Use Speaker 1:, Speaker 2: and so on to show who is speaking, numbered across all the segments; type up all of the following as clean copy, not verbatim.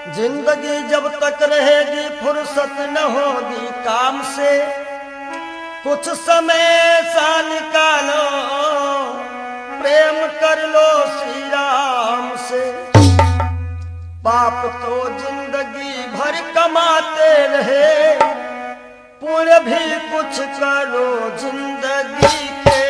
Speaker 1: जिंदगी जब तक रहेगी फुर्सत न होगी काम से, कुछ समय सा निकालो प्रेम कर लो श्री राम से। पाप तो जिंदगी भर कमाते रहे, पुण्य भी कुछ करो जिंदगी के।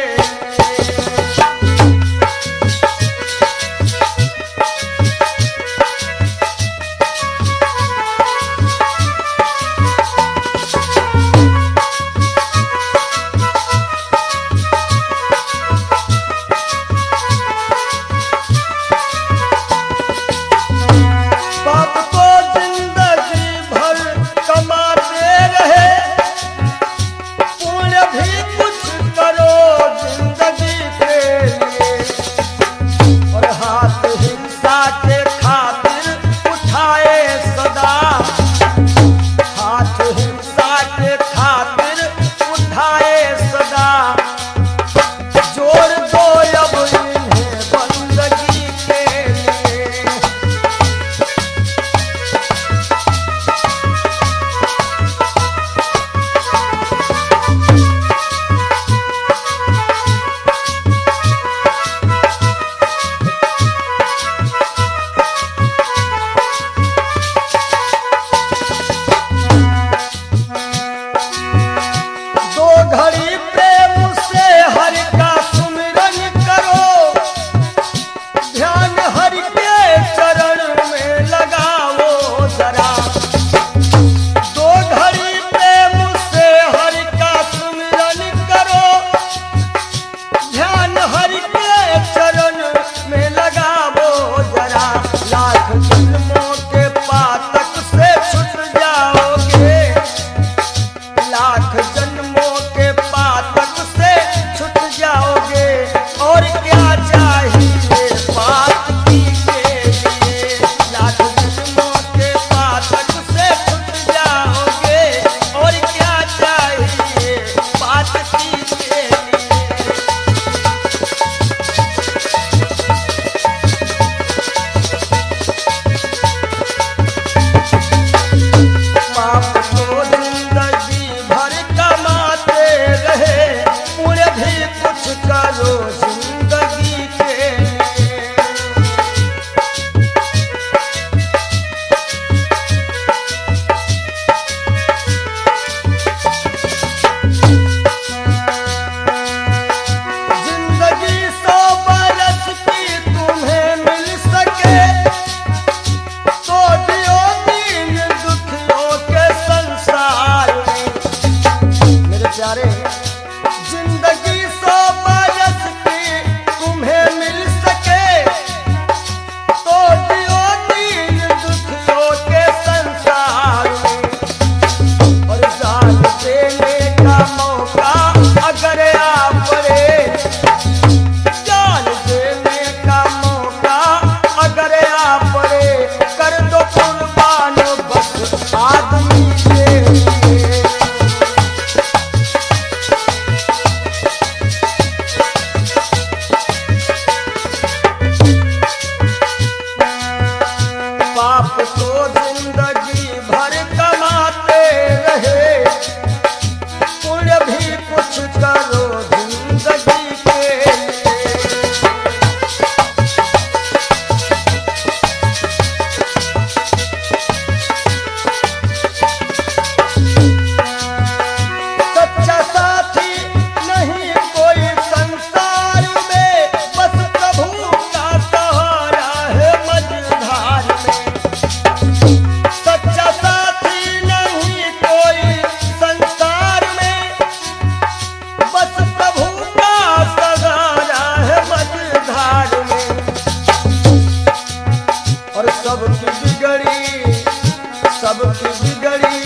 Speaker 1: सबकी बिगड़ी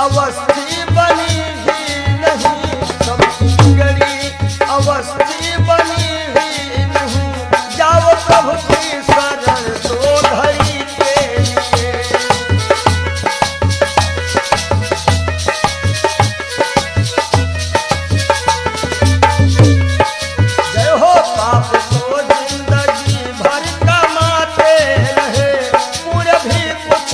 Speaker 1: अवस्थी बनी ही नहीं, सबकी बिगड़ी अवस्थी बनी ही नहीं। जाओ प्रभु की शरण दो घड़ी के लिए। जय हो पाप को जिंदगी भर कमाते रहे, पूरे भी कुछ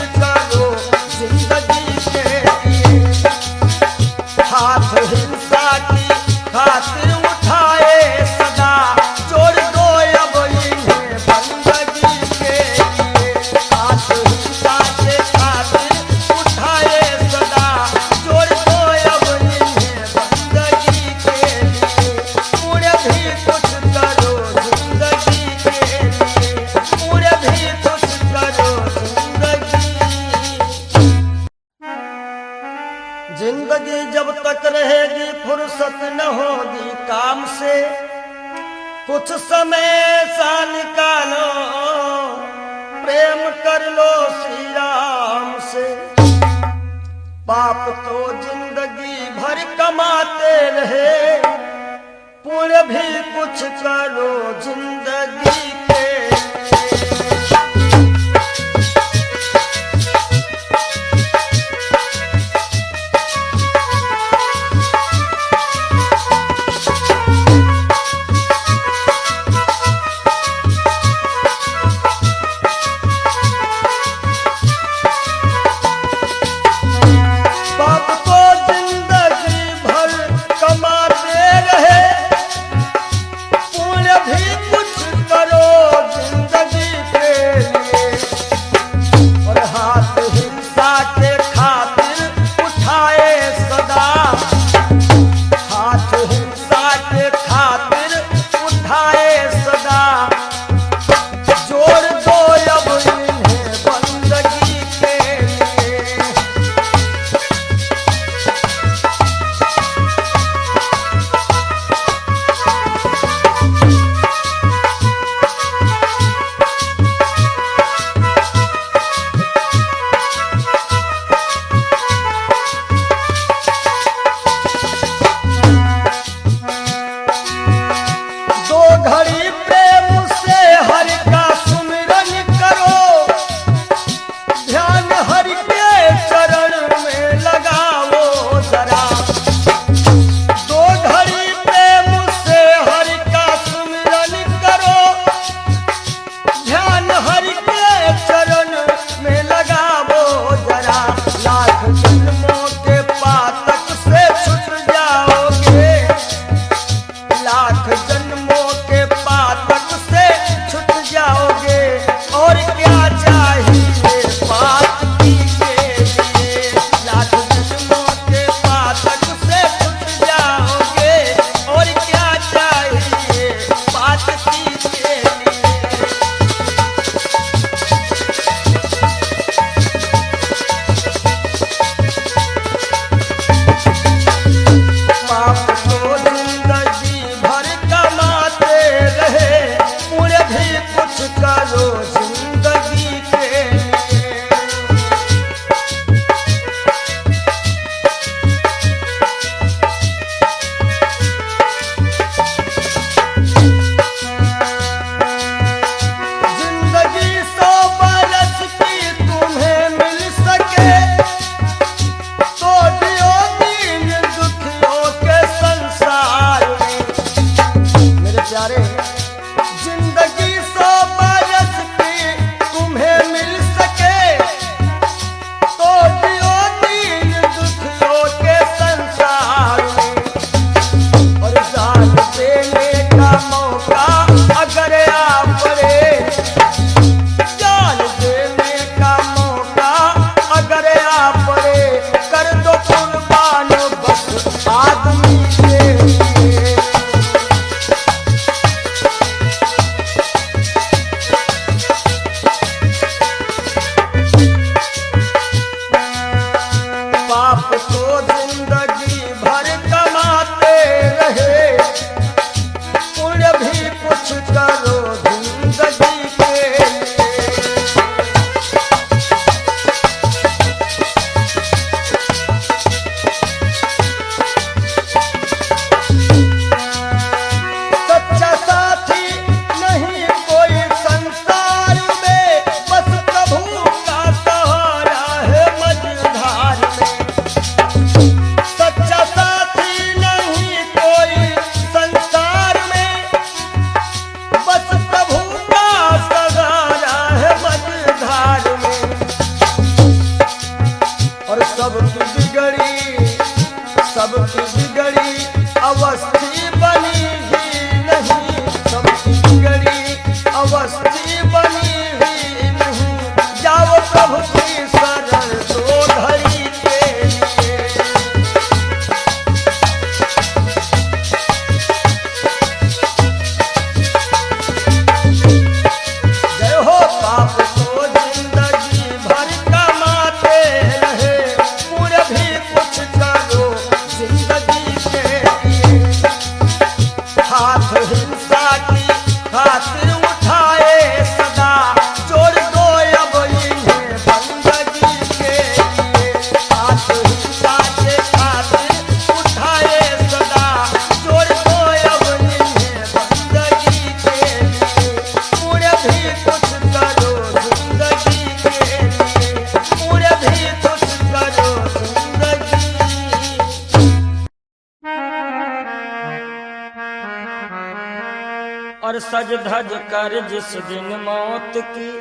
Speaker 1: फुर्सत न होगी काम से, कुछ समय सा निकालो, प्रेम कर लो श्री राम से। पाप तो जिंदगी भर कमाते रहे, पुण्य भी कुछ करो जिंदगी के। सबकी बिगड़ी अवस्थी बनी ही नहीं, सबकी बिगड़ी अवस्थी बनी ही नहीं। जाओ प्रभु की शरण दो घड़ी के लिए। जय हो पाप को जिंदगी भर कमाते रहे, पूरे भी कुछ करो जिंदगी के। सज धज कर जिस दिन मौत की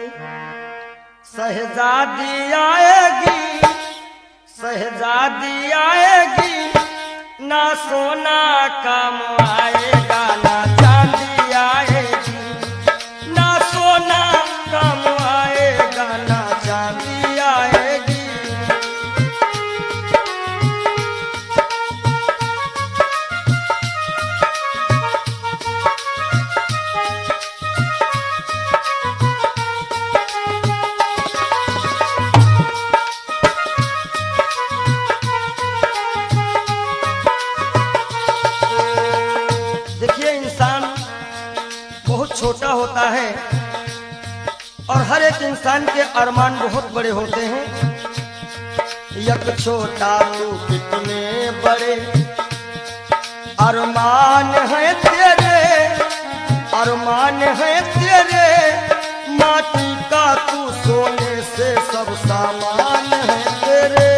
Speaker 1: शहजादी आएगी, शहजादी आएगी, ना सोना काम आएगा ना चांदी आएगी, ना सोना काम आएगा ना चांदी आएगी। देखिए, इंसान बहुत छोटा होता है और हर एक इंसान के अरमान बहुत बड़े होते हैं। यक छोटा तू कितने बड़े अरमान है तेरे, अरमान है तेरे, माटी का तू सोने से सब सामान है तेरे,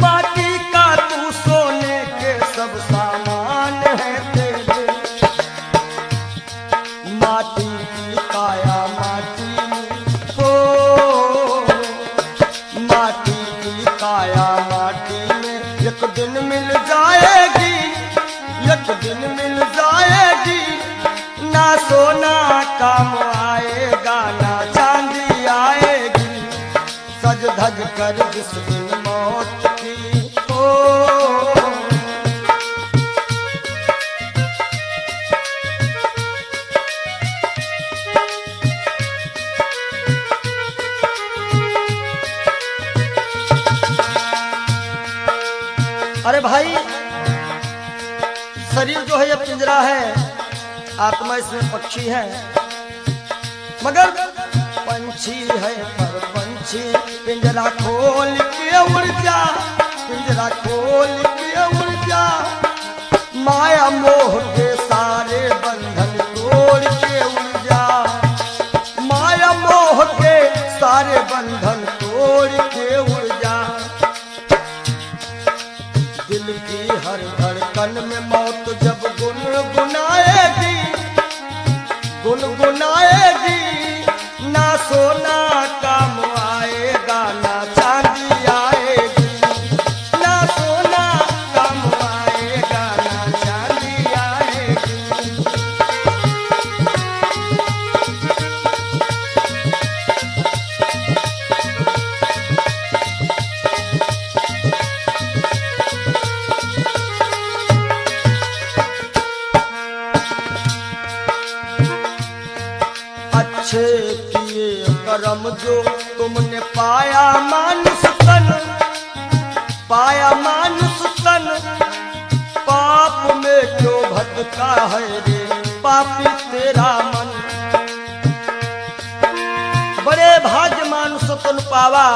Speaker 1: माटी का तू सोने के सब सामान है तेरे। माटी की काया माटी में हो, माटी की काया माटी में एक दिन मिल जाएगी, एक दिन मिल जाएगी, ना सोना काम आएगा ना चांदी आएगी, सज धज कर जिस दिन मौत की हो। अरे भाई, शरीर जो है ये पिंजरा है, आत्मा इसमें पक्षी है, मगर पंछी है पर पंछी पिंजरा खोल के उड़ जा, पिंजरा खोल के उड़ जा, माया मोह के सारे बंधन तोड़ के उड़ जा, माया मोह के सारे बंधन तोड़ के उड़ जा। दिल की हर धड़कन में मौत जब गुनगुनाएगी, गुनगुनाएगी, ना सोना काम आएगा ना चांदी आएगी, ना सोना काम आएगा ना चांदी आएगी। अच्छे किए कर्म जो तुमने पाया मानुष तन, पाया मानुष तन, पाप में क्यों भटका है रे पापी तेरा मन। बड़े भाग्य मानुष तन पावा,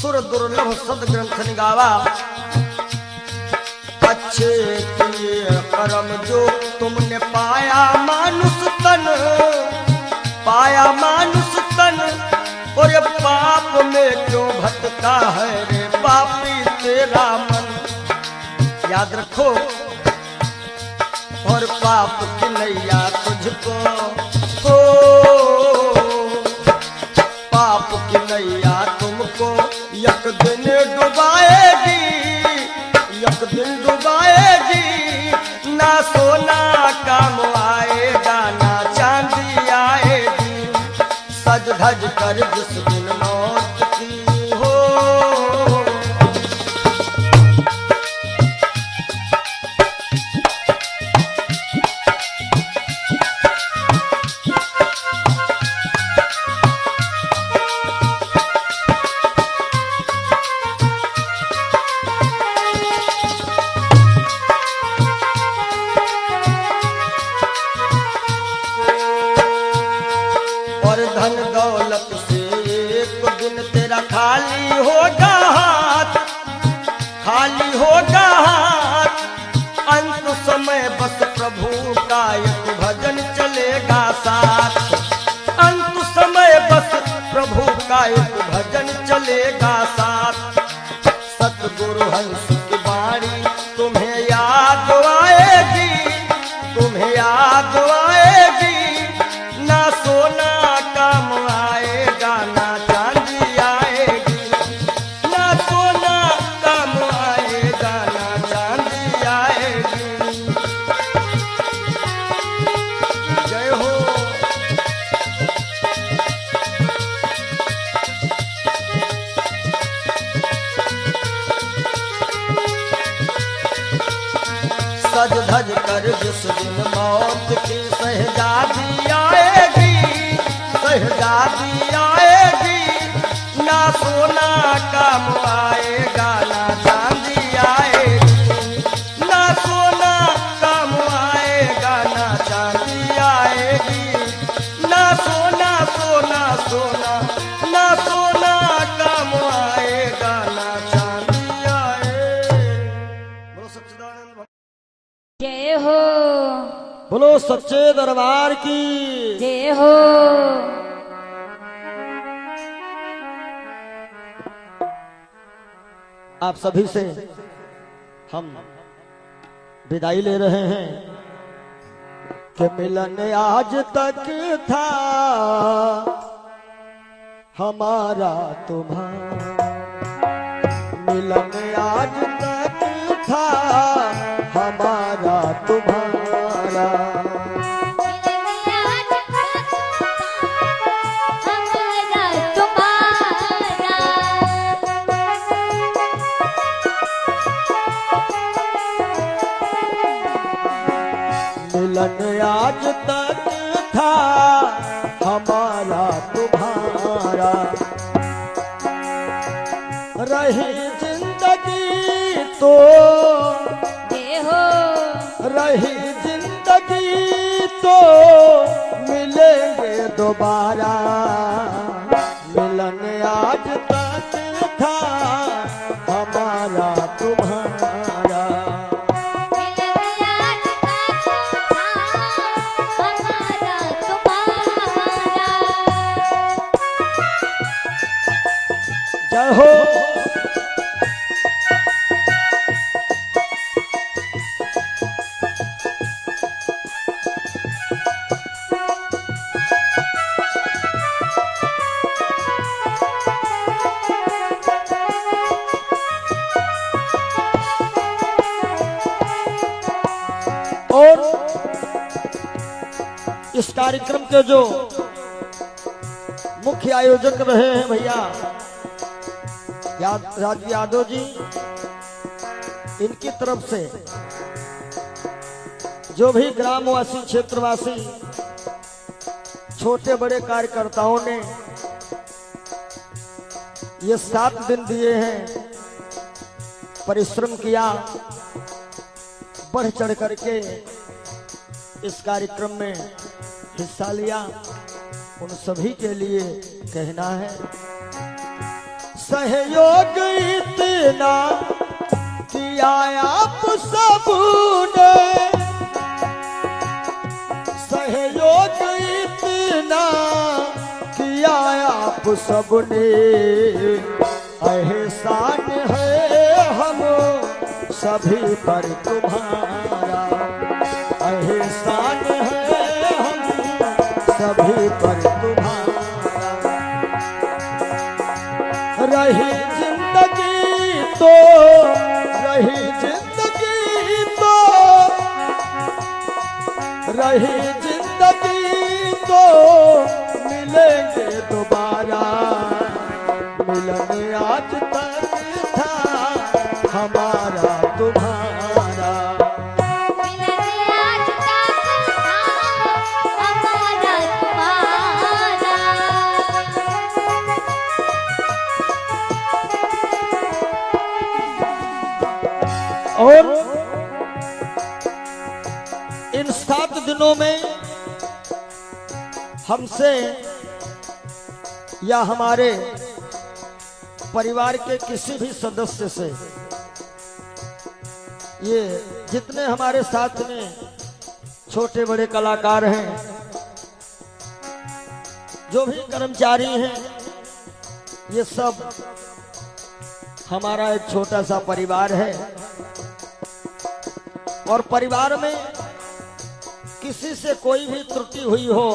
Speaker 1: सुर दुर्लभ सद ग्रंथ निगावा। अच्छे किए कर्म जो तुमने पाया मानुष तन, पाया मानुष तन, और ये पाप में क्यों भटका है रे पापी तेरा मन। याद रखो, और पाप की नैया तुझको हो, पाप की नैया तुमको एक दिन डुबाएगी, एक दिन डुबाएगी, ना सोना काम आएगा ना चांदी आएगी, सज धज कर जिस दिन मौत की हो। और धन दौलत से एक दिन तेरा खाली होगा हाथ, खाली होगा हाथ, अंत समय बस प्रभु का एक भजन चलेगा साथ, अंत समय बस प्रभु का एक भजन चलेगा साथ। सतगुरु हंस की वाणी तुम्हें याद आएगी, तुम्हें याद आएगी, बोलो सच्चे दरबार की
Speaker 2: जय हो।
Speaker 1: आप सभी से हम विदाई ले रहे हैं कि मिलन आज तक था हमारा तुम्हारा, मिलन आज तक था हमारा तुम्हारा, मिलन आज तक था हमारा तुम्हारा, रही जिंदगी तो रही जिंदगी तो मिलेंगे दोबारा, मिलन आज तक था हमारा तुम्हारा, जय हो। और इस कार्यक्रम के जो मुख्य आयोजक रहे हैं भैया राजू यादव जी, इनकी तरफ से जो भी ग्रामवासी क्षेत्रवासी छोटे बड़े कार्यकर्ताओं ने ये 7 दिन दिए हैं, परिश्रम किया, बढ़ चढ़ करके इस कार्यक्रम में हिस्सा लिया, उन सभी के लिए कहना है सहयोग इतना किया आप सबने, सहयोग इतना किया आप सबने, एहसान है हम सभी पर तुम्हारा, एहसान है हम सभी पर तुम्हारा, रही जिंदगी तो रही जिंदगी तो रही जिंदगी तो मिलेंगे दोबारा, मिलन आज तक था हमारा तुम्हारा, और इन 7 दिनों में हमसे या हमारे परिवार के किसी भी सदस्य से, ये जितने हमारे साथ में छोटे बड़े कलाकार हैं, जो भी कर्मचारी हैं, ये सब हमारा एक छोटा सा परिवार है, और परिवार में किसी से कोई भी त्रुटि हुई हो,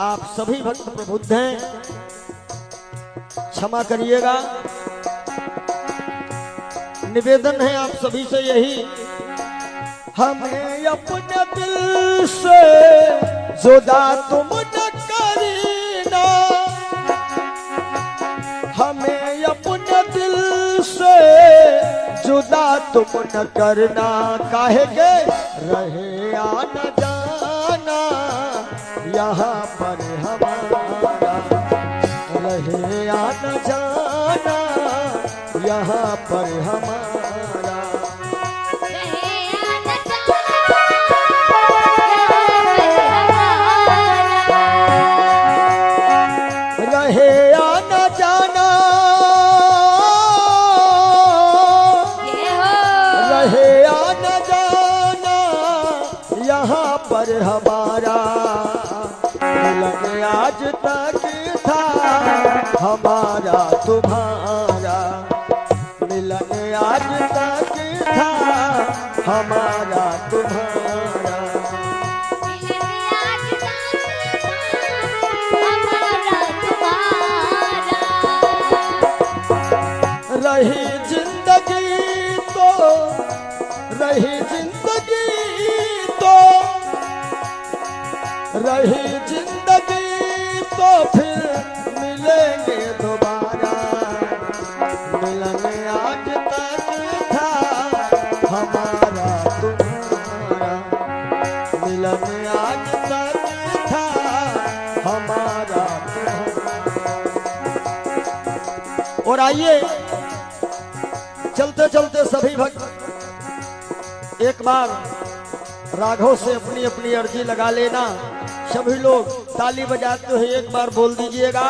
Speaker 1: आप सभी भक्त प्रबुद्ध हैं, क्षमा करिएगा। निवेदन है आप सभी से यही, हमें अपने दिल से जुदा तुम न करना, हमें अपने दिल से जुदा तुम न करना, काहेंगे रहे आना जाना यहाँ पर हमारा, रहे आना जाना यहाँ पर हमारा, रहे आना जाना, रहे आना जाना हमारा तुम्हारा मिलन आज तक था, हमारा तुम्हारा रही जिंदगी तो, रही जिंदगी तो, रही जिंदगी तो फिर मिलेंगे दोबारा, मिलन आज तक था, हमारा तुम्हारा मिलन आज तक था, हमारा तुम्हारा। और आइए चलते चलते सभी भक्त एक बार राघव से अपनी अपनी अर्जी लगा लेना। सभी लोग ताली बजाते हुए एक बार बोल दीजिएगा,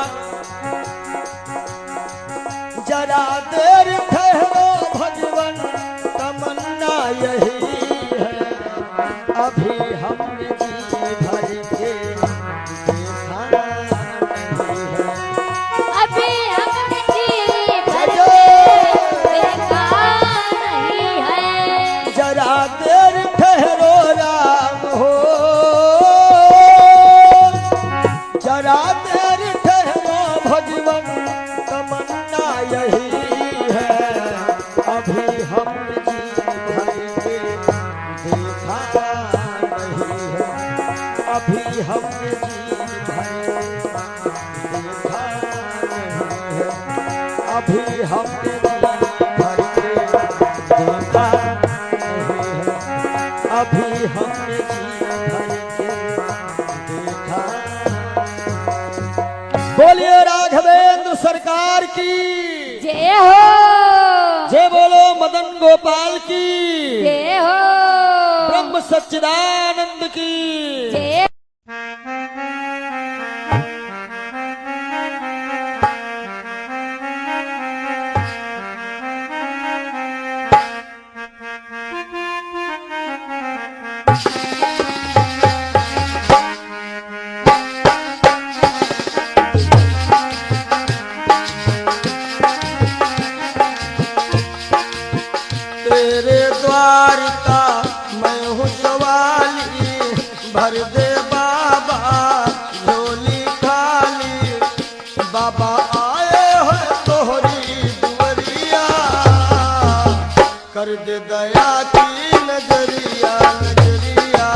Speaker 1: जरा देर ठहरो भगवन तमन्ना यही है, अभी हमने जी भर के देखा नहीं है,
Speaker 2: अभी हमने जी भर के देखा नहीं है।
Speaker 1: जरा देर ठहरो राम हो, जरा देर ठहरो भगवन तमन्ना यही है, अभी हम जी भर के देखा नहीं है, अभी हम जी भर के देखा नहीं है, अभी हम जी भर के देखा नहीं है, अभी हमने जी भर के देखा। बोलिए राघवेंद्र सरकार की
Speaker 2: जय हो,
Speaker 1: जय बोलो मदन गोपाल की
Speaker 2: जय हो,
Speaker 1: ब्रह्म सच्चिदानंद की
Speaker 2: जय।
Speaker 1: तेरे द्वार का मैं हूँ सवाली, भर दे बाबा झोली खाली, बाबा आए हो तोहरी दुवरिया, कर दे दया की नजरिया, नजरिया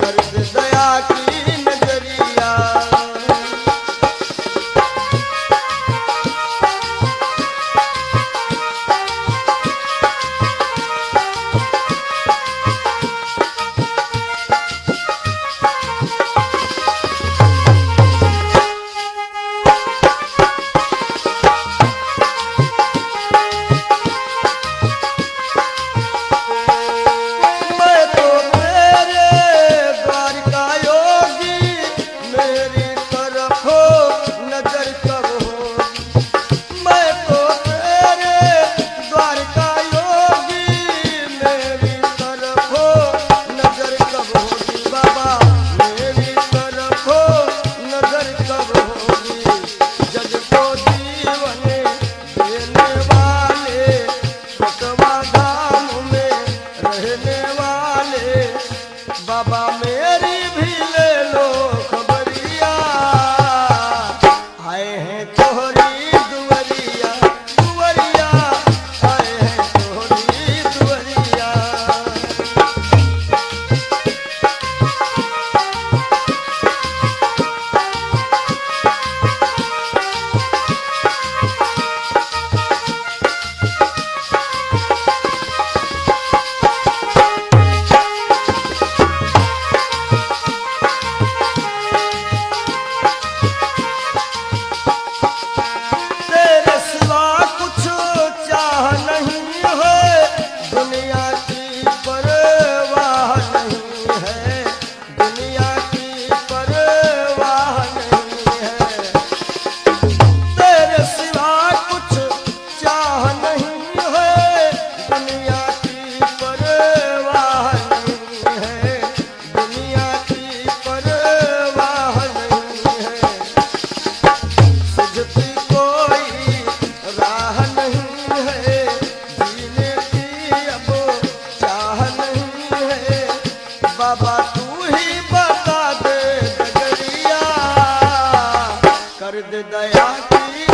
Speaker 1: कर दे दया की नजरिया। मैं तो तेरे द्वार का योगी, मेरी तरफ हो नजर कब हो, मैं तो तेरे द्वार का योगी, मेरी तरफ हो नजर कब होगी, बाबा मेरी तरफ हो नजर कब होगी, जग को जीवन देने वाले, बसवा धाम में रहने वाले, बाबा मेरी भी ले लो खबरिया, आए हैं तोहरी दुवरिया, दुवरिया आए हैं तोहरी दुवरिया।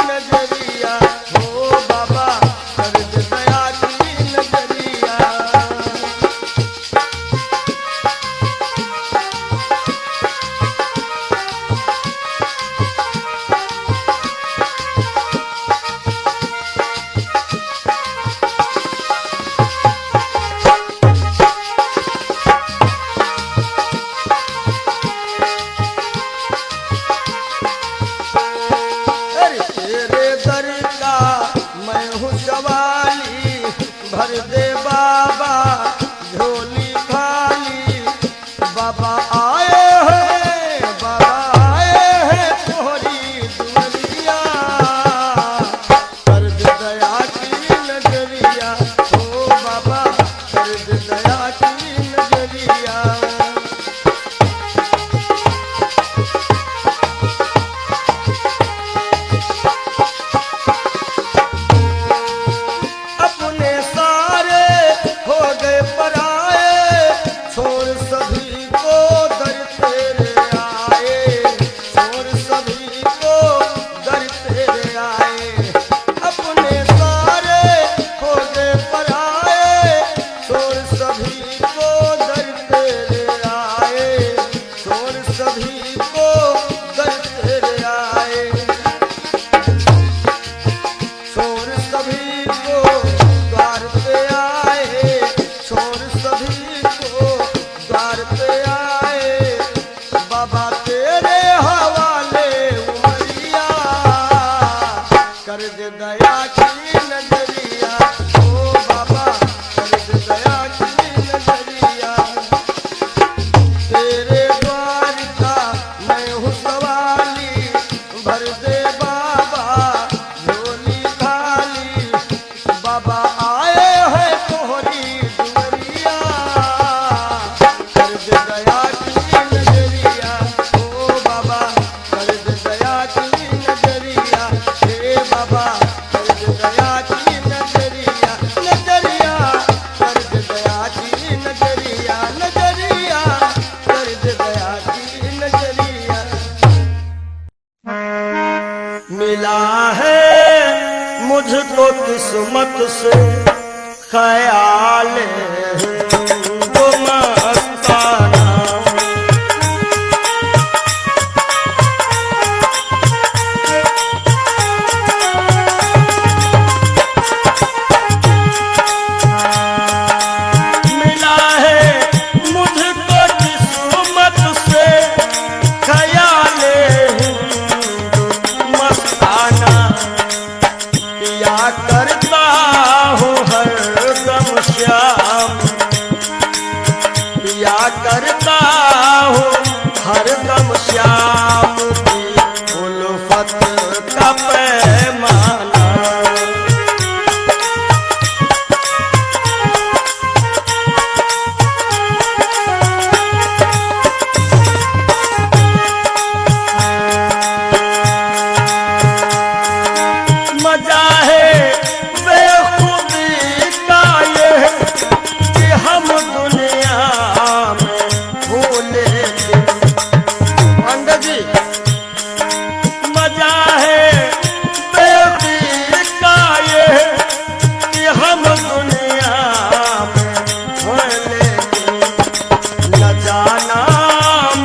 Speaker 1: नजरिया हो बाबा कर दे दया की नजरिया। अरे तेरे दर का मैं हूँ सवाली, भर दे बाबा झोली खाली। बाबा आए हैं तोहरी दुनिया, कर दे दया की नजरिया ओ बाबा कर दे दया की नजरिया। अपने सारे हो गए पराए, छोड़ सभी को दर तेरे आए, छोड़ सभी को दर तेरे आए। अपने सारे हो गए पराए, छोड़ सभी को दर तेरे आए, छोड़ सभी को दर तेरे आए। छोड़ सभी को द्वार पे आए, छोड़ सभी को द्वार पे आए। बाबा तेरे हवाले उमरिया, कर दे दया की नजरिया ओ बाबा कर दे दया की नजरिया। तेरे द्वार का मैं हूँ सवाली, भर दे बाबा झोली खाली। बाबा आए हैं तोहरी दुनिया, कर दे दया की नजरिया ओ बाबा कर दे दया की नजरिया। हे बाबा कर दे दया की नजरिया, नजरिया कर दे दया की नजरिया, नजरिया कर दे दया की नजरिया। मिला है मुझको किस्मत से ख्याल वो मस्ताना। मिला है मुझको किस्मत से ख्याल मस्ताना। पिया करता हूँ हरदम श्याम, पिया करता हूँ हरदम श्याम की उल्फत का पैमाना। मजा है बेखुदी का ये कि हम दुनिया में भूले थे। पंडित जी मजा है बेखुदी का ये कि हम दुनिया में भूले थे। न जाना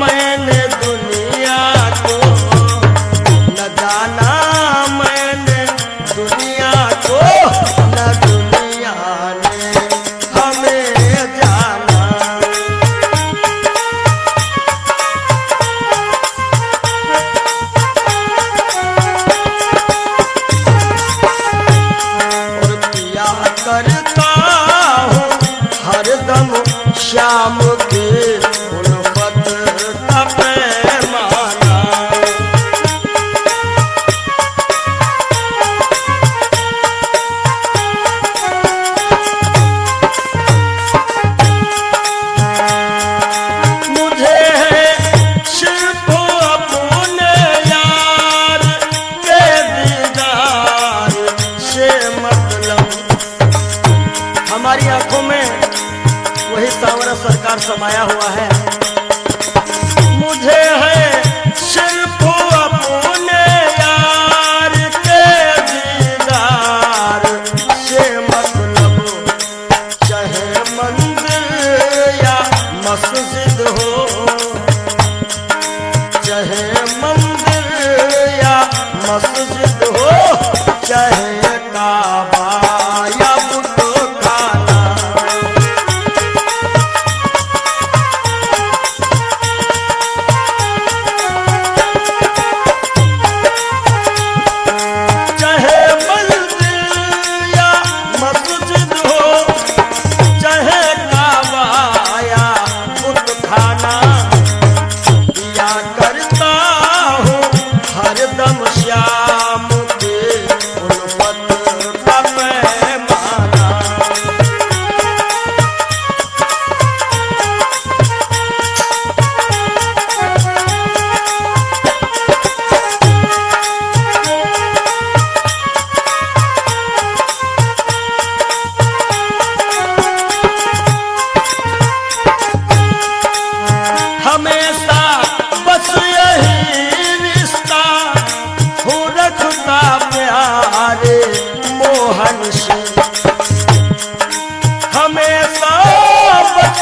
Speaker 1: मैंने दुनिया को, न जाना मैंने दुनिया को, न दुनिया ने हमें जाना। और पिया करता हूँ हरदम श्याम की उल्फत का पैमाना। मुझे है सिर्फ अपने यार के दीदार से मतलब। हमारी आंखों में वही सांवरा सरकार समाया हुआ है। मुझे है सिर्फ अपने यार के चाहे काबा या बुतखाना। चाहे मंदिर या मस्जिद हो, चाहे काबा या बुतखाना, या करता हूँ हरदम श्याम के उल्फत का पैमाना। हमेशा बस यही रिश्ता हो रखता प्यारे मोहन से। हमेशा बस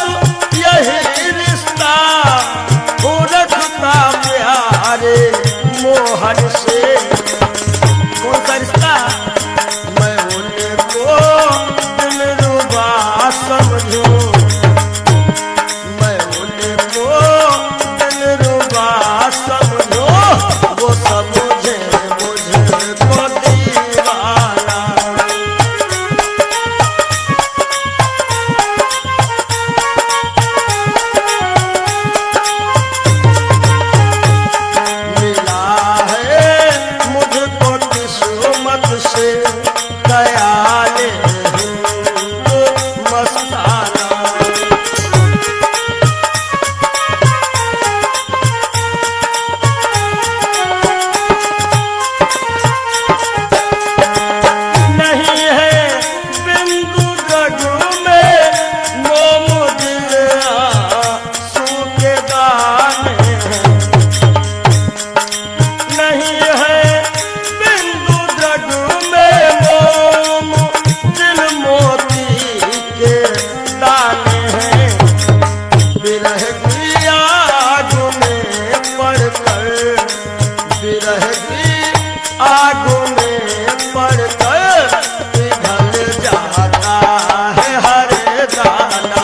Speaker 1: यही रिश्ता हो रखता प्यारे मोहन से। कौन सा रिश्ता? मैं उनको दिलरुबा समझूं, मैं उनको दिलरुबा समझो, वो समझे मुझको दीवाना। मिला है मुझको किस्मत से ख्याले हिंदू मस्ताना। नहीं है बिंदु रघु में मोम दिल आंसू के दाने हैं। नहीं है बिंदु रघु में मोम दिल मोती के दाने हैं। विरह की आग में पड़कर, विरह की आग में पड़कर पिघल जाता है हर दाना।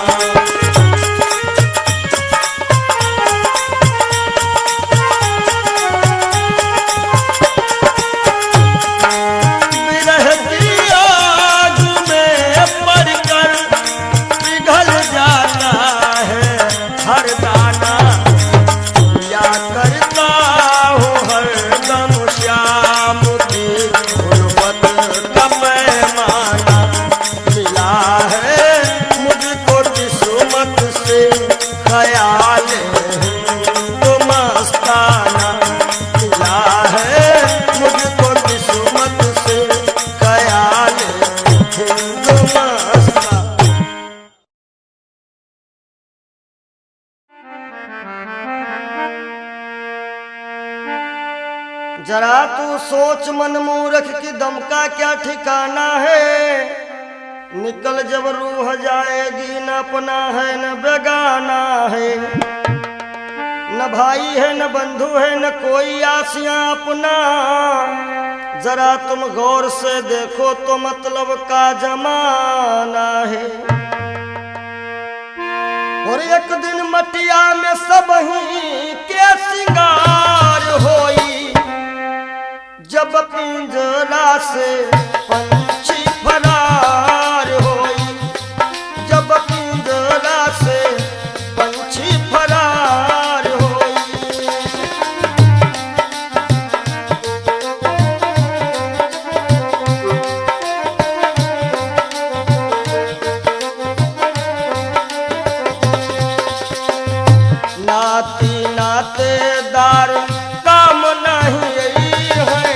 Speaker 1: विरह की आग में पड़कर पिघल जाता है हर दाना। या करता हूँ हरदम श्याम की उल्फत का पैमाना। मिला है मुझको किस्मत से ख्याल हिंदू मस्ताना। मिला है मुझको किस्मत से ख्याल हिंदू मस्ताना। जरा तू सोच मन मूर्ख की दम का क्या ठिकाना है। निकल जब रूह जाएगी, न अपना है न बेगाना है, न भाई है न बंधु है न कोई आसियां अपना। जरा तुम गौर से देखो तो मतलब का जमाना है। और एक दिन मटिया में सब ही के सिंगार होई, जब पिंजरा से पंछी फरार होई, जब पिंजरा से पंछी फरार होई। नाती नातेदार काम नहीं है,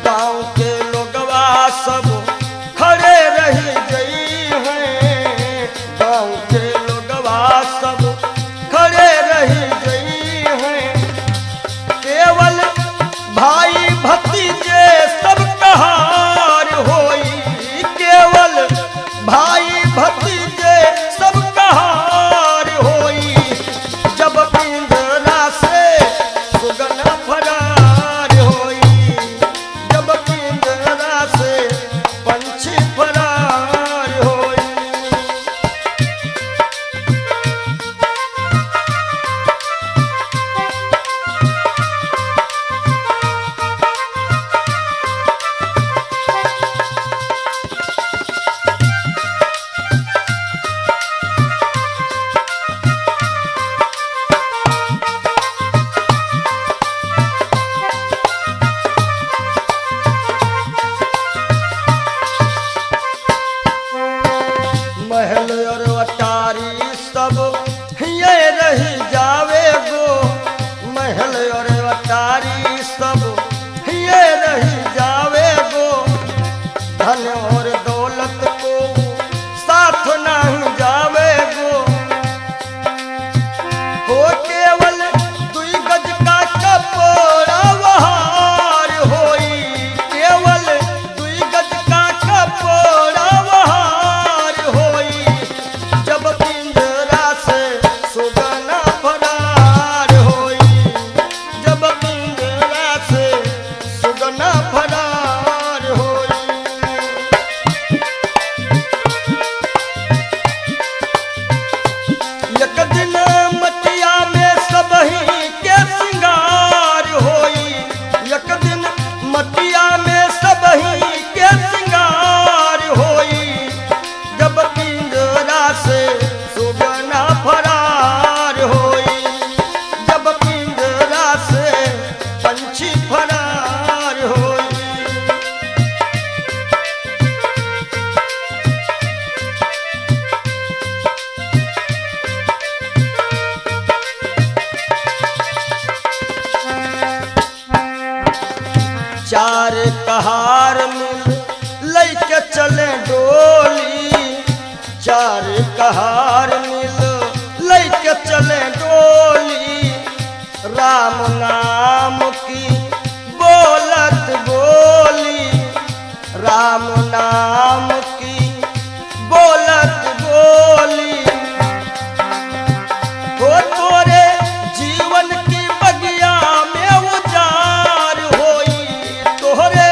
Speaker 1: गांव के लोगवा सब खड़े रही गई हैं। गांव के लोगवा सब खड़े रही गई हैं। केवल भाई भतीजे सब कहार होई, केवल भाई भतीजे सब कहार होई। जब पिंजरा से सुगना फरार होई, जब पिंजरा कहार मिल लैके चले डोली, चार कहार मिल लैके चले डोली, राम नाम की बोलत बोली, राम नाम की बोलत बोली। हो तोरे जीवन की बगिया में उजार होई, तोरे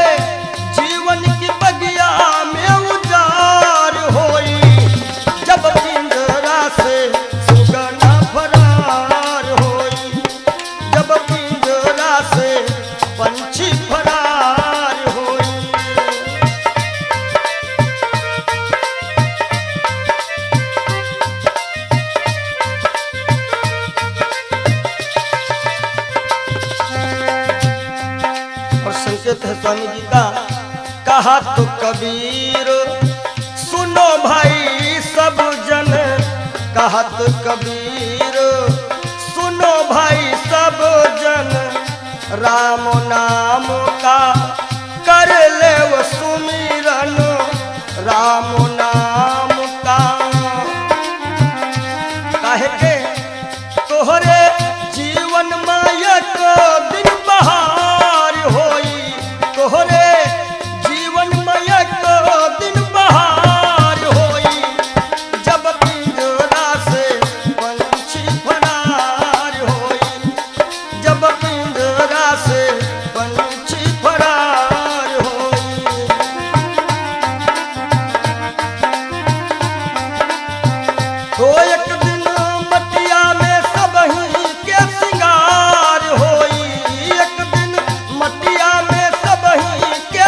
Speaker 1: जीवन की बगिया में उजार होई, जब पिंजरा से सुगना फरार होई, जब पिंजरा से पंछी फरार होई। और संकेत है स्वामी जी का, कहा तो कबीर सुनो भाई सब जन, कहा तो कबीर सुनो भाई सब जन, राम नाम का कर ले वो सुमिरन, राम नाम का। काहे के तोहरे जीवन मायक दिन बहार होई, तोहरे जीवन मायक दिन बहार होई, जब पिंजरा से पंछी फरार होई, जब पिंजरा से पंछी फरार होई। तो एक दिन मटिया में सबही के सिंगार होई, एक दिन मटिया में सबही के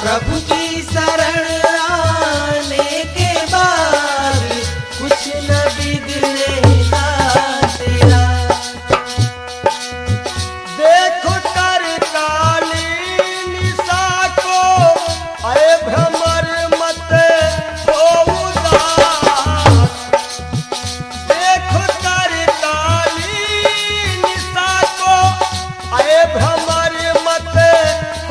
Speaker 3: प्रभु की शरण आने के बाद कुछ न बिगड़ेगा तेरा।
Speaker 1: देखो कर काली निशा को, अरे भ्रमर मत हो उदास। देखो कर काली निशा को, अरे भ्रमर मत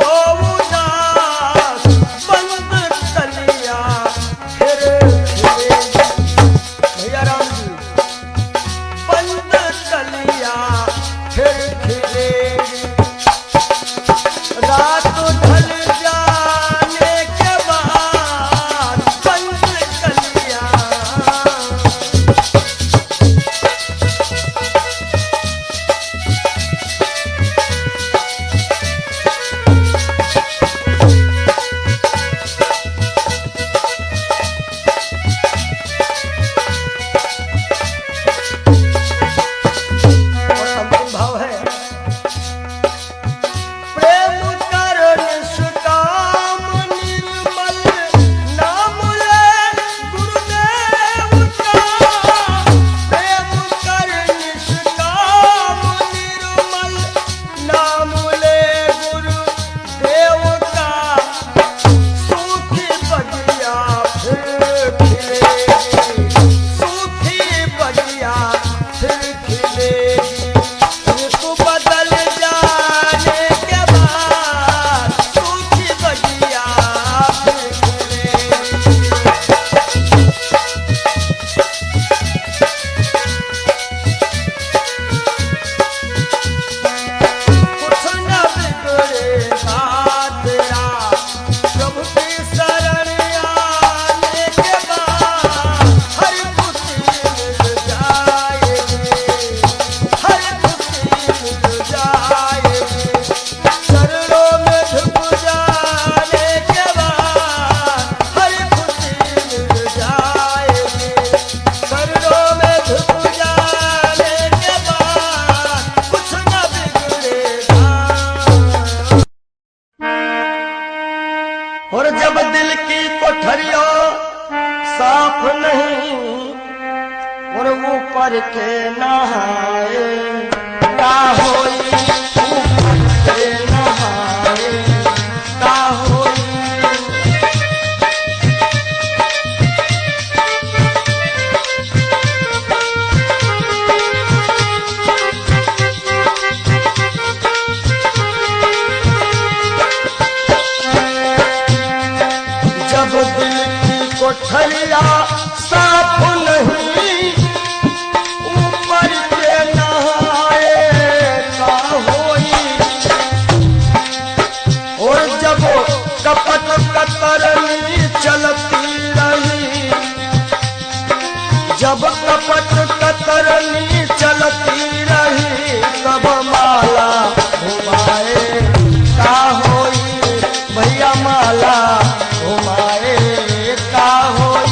Speaker 1: हो उदास। बंद कलिया फिर खिलेगी। भैया राम जी, बंद कलिया फिर खिलेगी। रात ढल जाने के बाद बंद कलिया। और अंतिम भाव है, प्रेम कर निष्काम निर्मल नाम ले गुरुदेव का। प्रेम कर निष्काम निर्मल नाम ले गुरुदेव का। सूखी बगिया फिर खिलेगी। सूखी बगिया फिर खिलेगी। ऋतु बदल जाने के बाद सूखी बगिया फिर खिलेगी। कुछ न बिगड़ेगा तेरा, प्रभु की शरण आने के बाद हर खुशी मिल जाएगी। हर खुशी मिल जाएगी। चरणों में झुक जाने के बाद हर खुशी मिल जाएगी। चरणों में झुक जाने के बाद कुछ न बिगड़ेगा। और जब दिल की कोठरियों साफ नहीं, और ऊपर के नहाए का होई। ऊपर के नहाए का होई। जब दिल की कोठरिया साफ नहीं, ऊपर के नहाए का होई। और जब कपट कतरनी चलती रही, जब कपट कतरनी चलती रही, तब माला घुमाए का होई। भैया माला घुमाए का होई।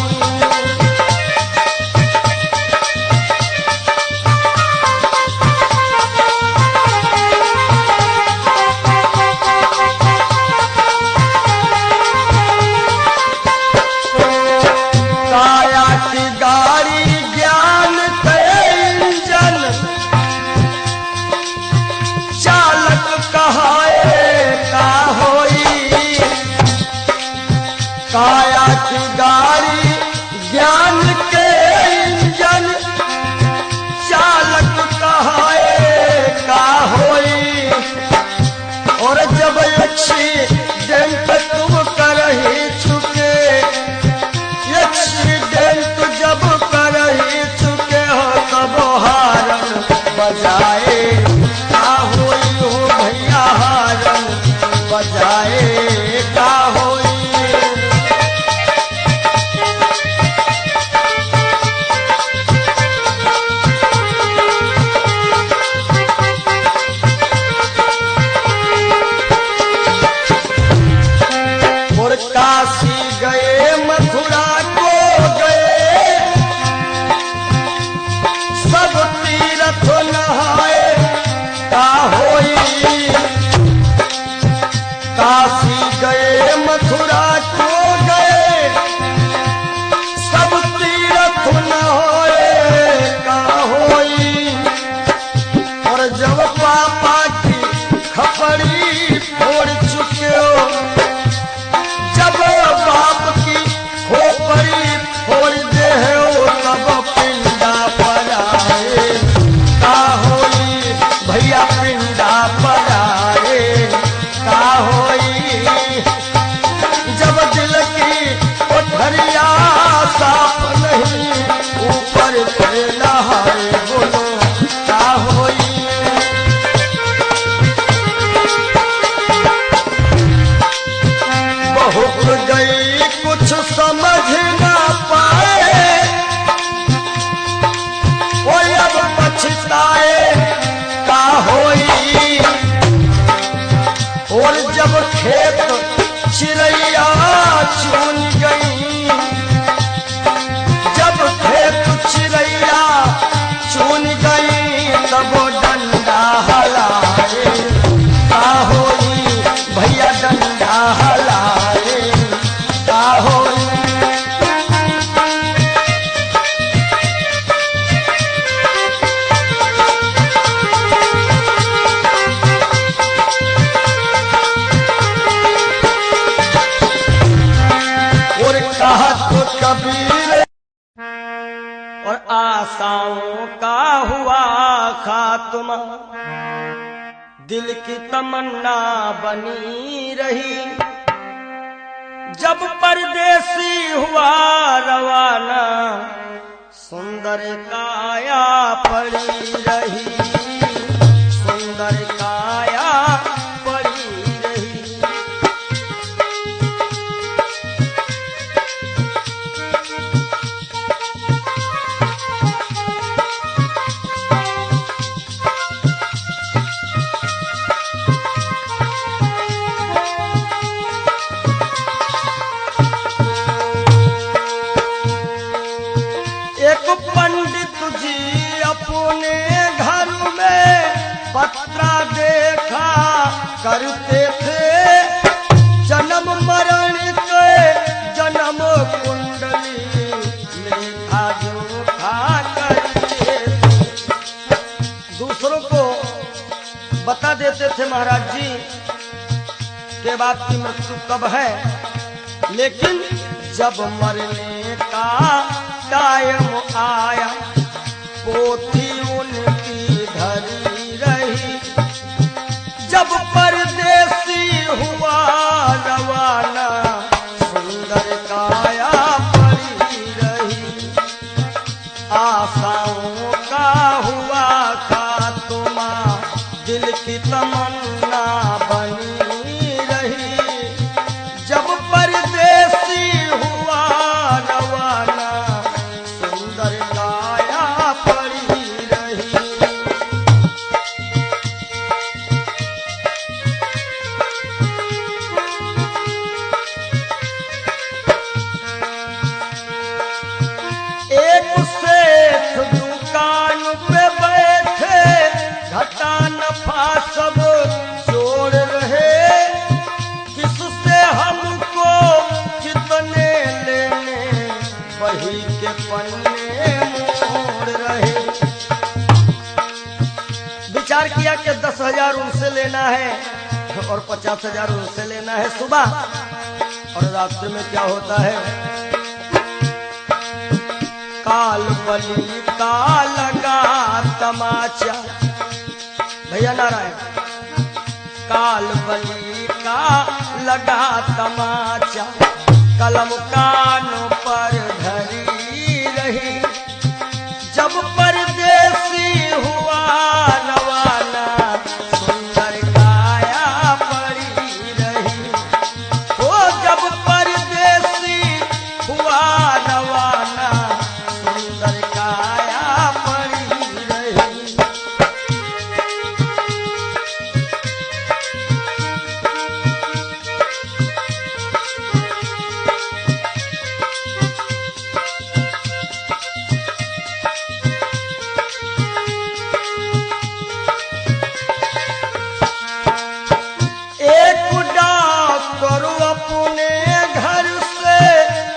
Speaker 1: काया की गाड़ी ज्ञान के इंजन, चालक कहाए का होई। काया की गाड़ी ज्ञान के इंजन, चालक कहाए का होई। और जब एक्सीडेंट तुम करही चुके, एक्सीडेंट जब करही चुके हो, तब हारन बजाए का होई। हो भैया हारन बजाए का होई। और काशी गए मथुरा को गए, सब तीर्थ नहाए का होई। काशी गए मथुरा गई कुछ समझ ना पाए, वो अब पछताए का होई। और जब खेत चिड़ैया चुन गई, जब खेत चिड़ैया चुन गई, तब डंडा हलाए का होई। भैया डंडा हलाए का होई। और कहा तो कबीर और आशाओं का हुआ खात्मा, दिल की तमन्ना बनी रही। जब परदेसी हुआ रवाना, सुंदर काया पड़ी रही, सुंदर काया पड़ी रही। एक पंडित जी अपने घर में पत्रा देखा करते थे, जन्म मरण के जन्म कुंडली लेखा जोखा करते थे। दूसरों को बता देते थे महाराज जी के बाद की मृत्यु कब है, लेकिन जब मरने का टाइम आया, पोथी उनकी धरी रही। जब परदेसी हुआ रवाना, सुंदर काया पड़ी रही। आशाओं का हुआ खात्मा, दिल की तमन्ना बनी रही। जब परदेसी हुआ रवाना, सुंदर काया पड़ी रही। एक सेठ दुकान पे बैठे, घाटा नफा सब जोड़ रहे। किससे हमको कितने लेने, वही के पन्ने मोड़ रहे। विचार किया कि 10,000 उनसे लेना है और 50,000 उनसे लेना है सुबह, और रास्ते में क्या होता है, काल बली का लगा तमाचा। भैया नारायण, काल बली का लगा तमाचा, कलम कानों पर धरी रही। जब परदेसी हुआ रवाना, सुंदर काया पड़ी रही। ओ जब परदेसी हुआ रवाना, सुंदर काया पड़ी रही।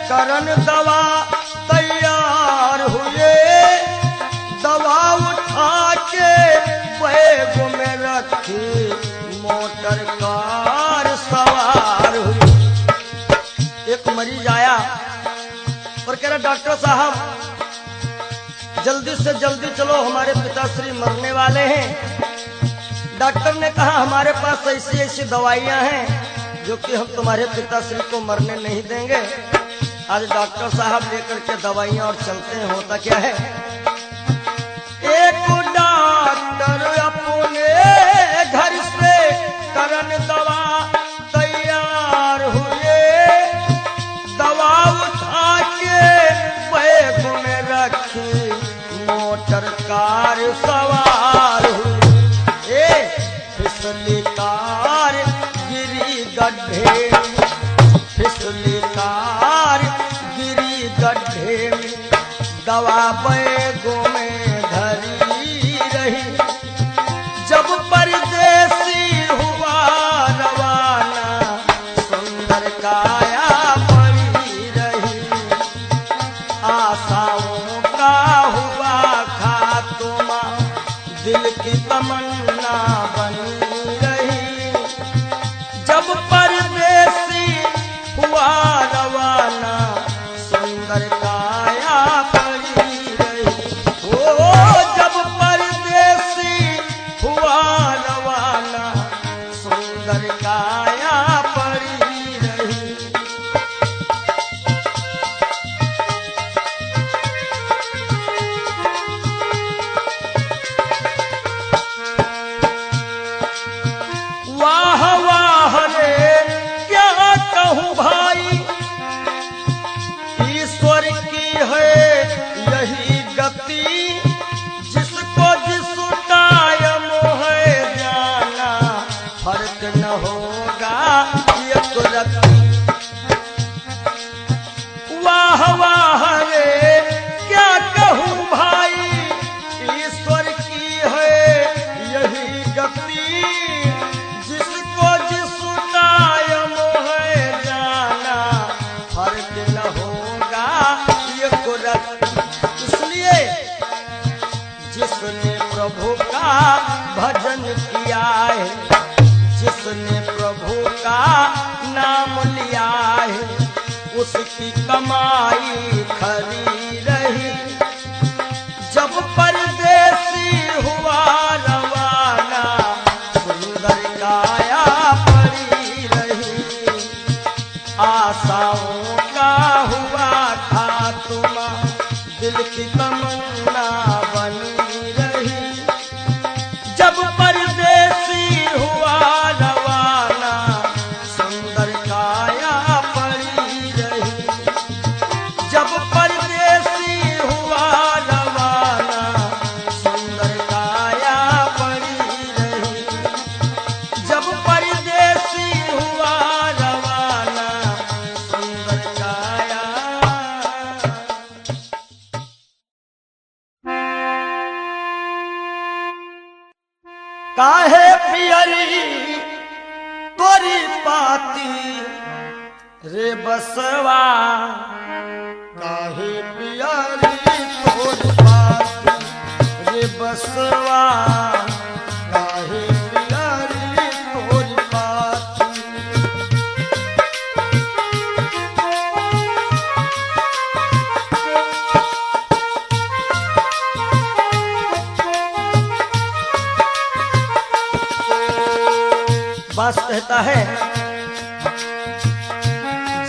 Speaker 1: करन दवा तैयार हुए, दवा उठा के बैग में रखी, मोटर कार सवार हुई। एक मरीज आया और कह रहा डॉक्टर साहब जल्दी से जल्दी चलो, हमारे पिताश्री मरने वाले हैं। डॉक्टर ने कहा हमारे पास ऐसी ऐसी दवाइयां हैं जो कि हम तुम्हारे पिताश्री को मरने नहीं देंगे। आज डॉक्टर साहब लेकर के दवाइयां और चलते हैं। होता क्या है, एक डॉक्टर अपने घर से करन दवा तैयार हुए, सवार हुई। फिसली कार गिरी गड्ढे में, फिसली कार गिरी गड्ढे में, दवा बैगों में धरी रही। जब परदेसी हुआ रवाना, सुंदर काया पड़ी रही। आशाओं का हुआ खात्मा, दिल की तमन्ना बनी रही। जब परदेसी हुआ रवाना, सुंदर काया पड़ी रही। ओ जब परदेसी हुआ रवाना, सुंदर काया पड़ी रही। वाह वाह रे क्या कहूँ भाई, ईश्वर की है यही गति। जिसको जिस टाइम है जाना, फर्क न होगा एक रत्ती। वाह वाह रे क्या कहूँ भाई, ईश्वर की है यही गति। जिसको जिस टाइम है जाना, फर्क न होगा एक रत्ती। इसलिए जिसने प्रभु का भजन किया है, जिसने प्रभु का नाम लिया है, उसकी कमाई खरी रही। जब परदेसी हुआ रवाना, सुंदर काया पड़ी रही। आशाओं का हुआ खात्मा, दिल की तमन्ना बनी रही। जब परदेसी हुआ रवाना, सुंदर काया पड़ी रही। जब परदेसी हुआ रवाना, सुंदर काया पड़ी रही। जब परदेसी हुआ रवाना, सुंदर काया। काहे पियरी तोरी पाती रे बसवा, काहे पियरी तोरी पाती रे बसवा, काहे पियरी तोरी पाती। बास कहता है,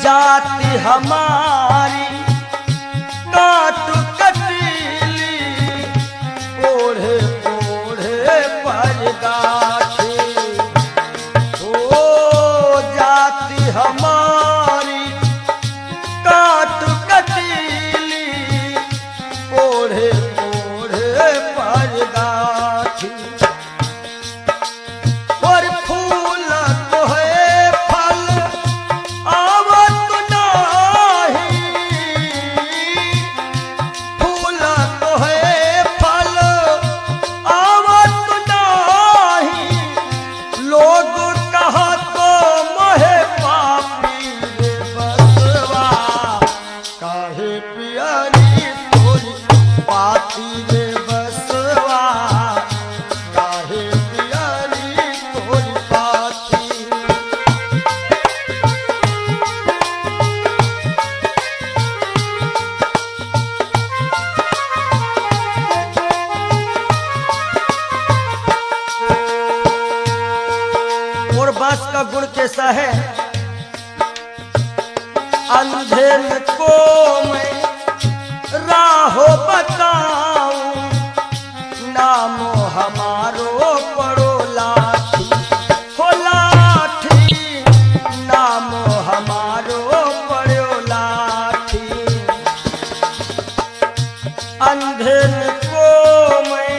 Speaker 1: जाति हमारी काट कटीली, ओढ़े ओढ़े पर गाठी। ओ जाति हमारी काट कटीली, ओढ़े ओढ़े पर गाठी। और फूल तो है फल आवत नाही, फूल तो है फल आवत नाही। लोग कहा तो मोहे पापी रे बसवा, काहे पियरी तोरी पाती रे बसवा, काहे पियरी तोरी पाती। और बांस का गुण कैसा है, अंधेर को मैं राहो बताऊं, नामो हमारो पड़ो लाठी। हो लाठी, नामो हमारो पड़ो लाठी। अंधेर को मैं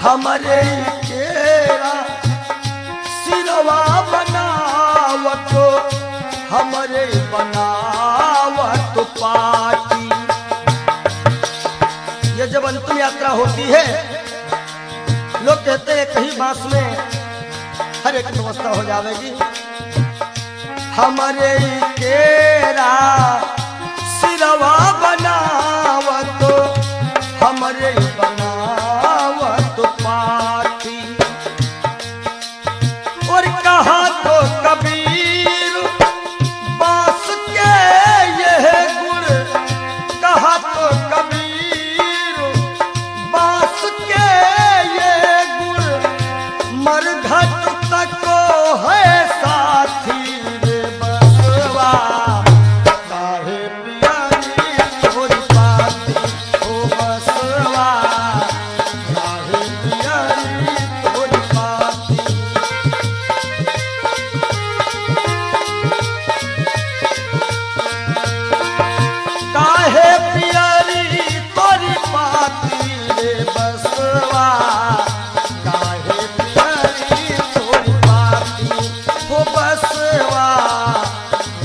Speaker 1: हमरे केरा सिरवा बनावत हमरे बनावत पाटी। ये जब अंतिम यात्रा होती है लोग कहते हैं कहीं बांस में हर एक व्यवस्था हो जाएगी। हमरे केरा सिरवा बनावत हमरे बनावत पाटी। और कहा तो कबीर बांस के यह गुण, कहा तो कबीर बांस के ये गुण मरघट तक है साथी रे बसवा। काहे पियारी तोरी पाती ओ बसवा, काहे पियारी तोरी पाती। काहे पियारी तोरी पाती रे बसवा, काहे पियारी तोरी पाती हो बसवा,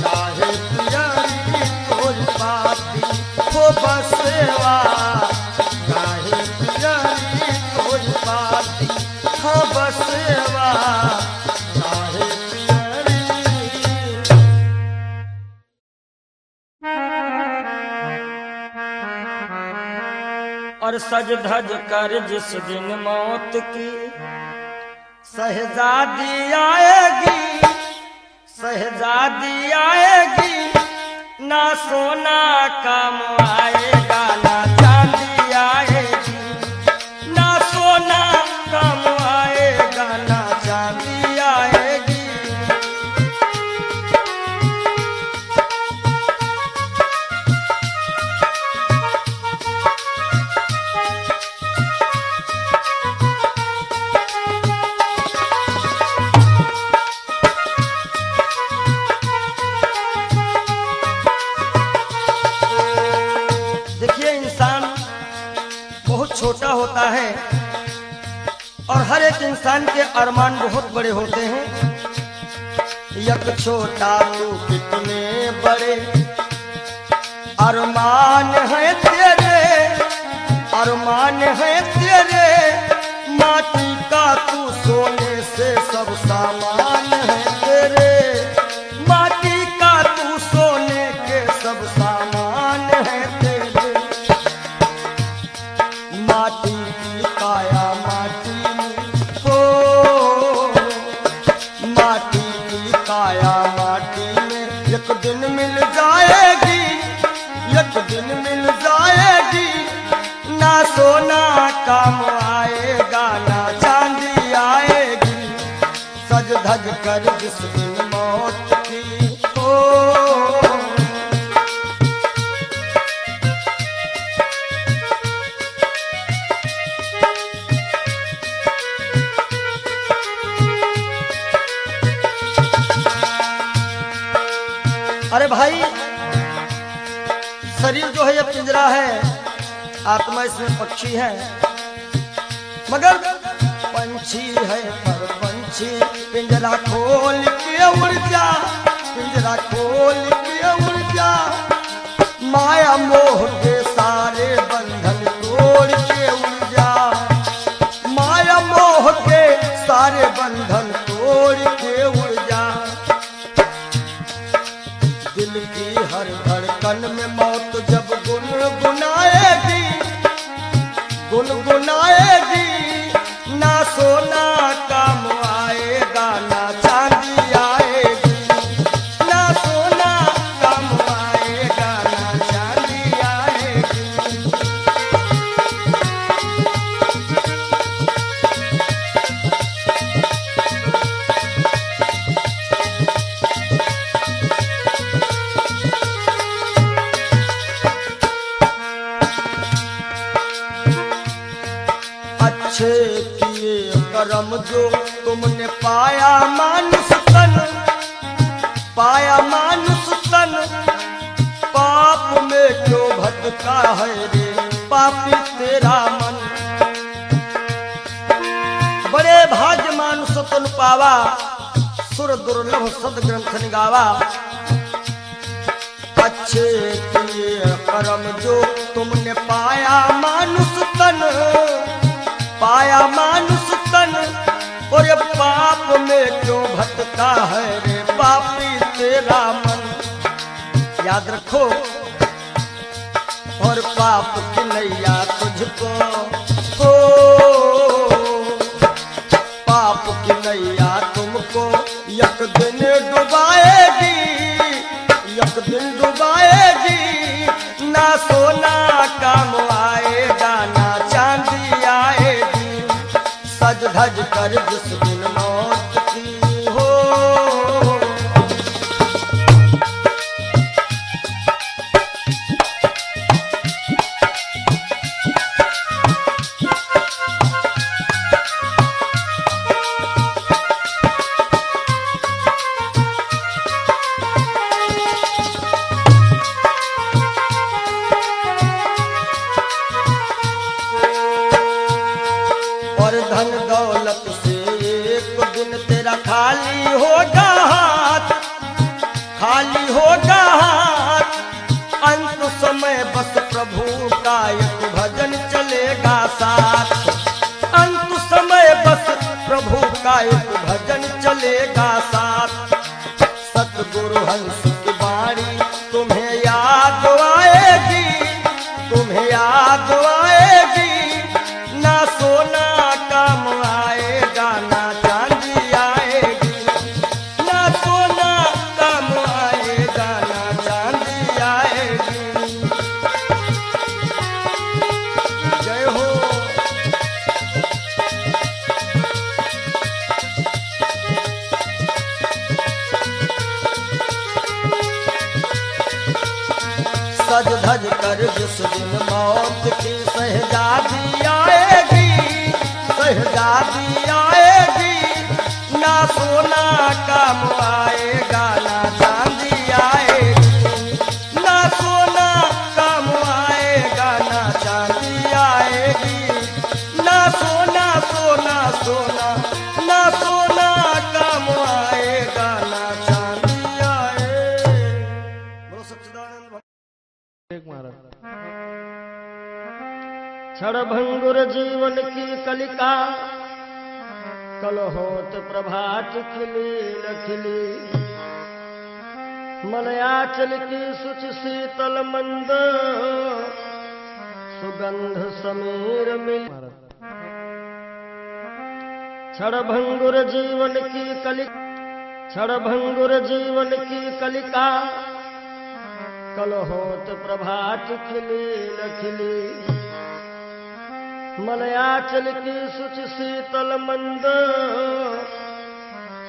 Speaker 1: काहे पियारी तोरी पाती हो बसवा, काहे पियारी तोरी पाती हो बसवा, काहे पियारी। और सज धज कर जिस दिन मौत की शहजादी आएगी, शहजादी आएगी, ना सोना काम आएगा ना चांदी आएगी, ना सोना काम आएगा ना चांदी आएगी। देखिए इंसान बहुत छोटा होता है और हर एक इंसान के अरमान बहुत बड़े होते हैं। यक छोटा तू कितने बड़े अरमान है तेरे, अरमान है तेरे, माटी का तू सोने से सब सामान है तेरे, माटी का तू सोने के सब सामान है तेरे। माटी की काया माटी में हो, माटी की काया माटी में एक दिन मिल जाएगी, एक दिन मिल जाएगी, ना सोना काम आएगा ना चांदी आएगी। सज धज कर जिस दिन मौत की हो। अरे भाई शरीर जो है ये पिंजरा है, आत्मा इसमें पक्षी है, मगर पंछी है पर पंछी पिंजरा खोल के उड़ जा, पिंजरा खोल के उड़ जा, माया मोह के सारे बंधन तोड़ के उड़ जा, माया मोह के सारे बंधन तोड़ के उड़ जा। दिल की हर धड़कन में मौत जब गुनगुनाएगी, गुनगुनाएगी, ना सोना काम आएगा ना चांदी आएगी, ना सोना काम आएगा ना चांदी आएगी। अच्छे किए कर्म जो तुमने पाया मानुष तन, पाया मानुष तन, पाप में क्यों भटका है रे पापी तेरा मन। सुतन पावा, सुर दुर्लभ सद ग्रंथ निगावा। अच्छे किए कर्म जो तुमने पाया मानुष तन, पाया मानुष तन, और ये पाप में क्यों भटका है रे पापी तेरा मन। याद रखो, और पाप की नैया तुझको हो, पाप की नैया तुमको एक दिन डुबाएगी, एक दिन डुबाएगी। ना सोना काम आएगा, ना चांदी आएगी। सज धज कर जिस दिन मौत की हो, धन दौलत से एक दिन तेरा खाली होगा हाथ, खाली होगा हाथ। अंत समय बस प्रभु का एक भजन चलेगा साथ, अंत समय बस प्रभु का एक भजन चलेगा साथ। सतगुरु हंस की बाणी तुम्हें याद आएगी, तुम्हें याद आएगी। ना सोना काम आएगा, ना चांदी आएगी। ना सोना काम आएगा, ना चांदी आएगी। जय हो। सज धज कर जिस दिन मौत की शहजादी आएगी, शहजादी आएगी। ना सोना काम आएगा, ना चांदी आएगी। ना सोना काम आएगा, ना चांदी आएगी। ना सोना सोना सोना, ना सोना काम आएगा, ना चांदी आएगी। बोलो सच्चिदानंद क्षणभंगुर जीवन की कलिका, कल होत प्रभात खिली न खिली। मलयाचल की सुच शीतल मंद, सुगंध समीर मिल। क्षणभंगुर जीवन की कलिका, क्षणभंगुर जीवन की कलिका, कल होत प्रभात खिली न खिली। मलयाचल की सुच शीतल मंद,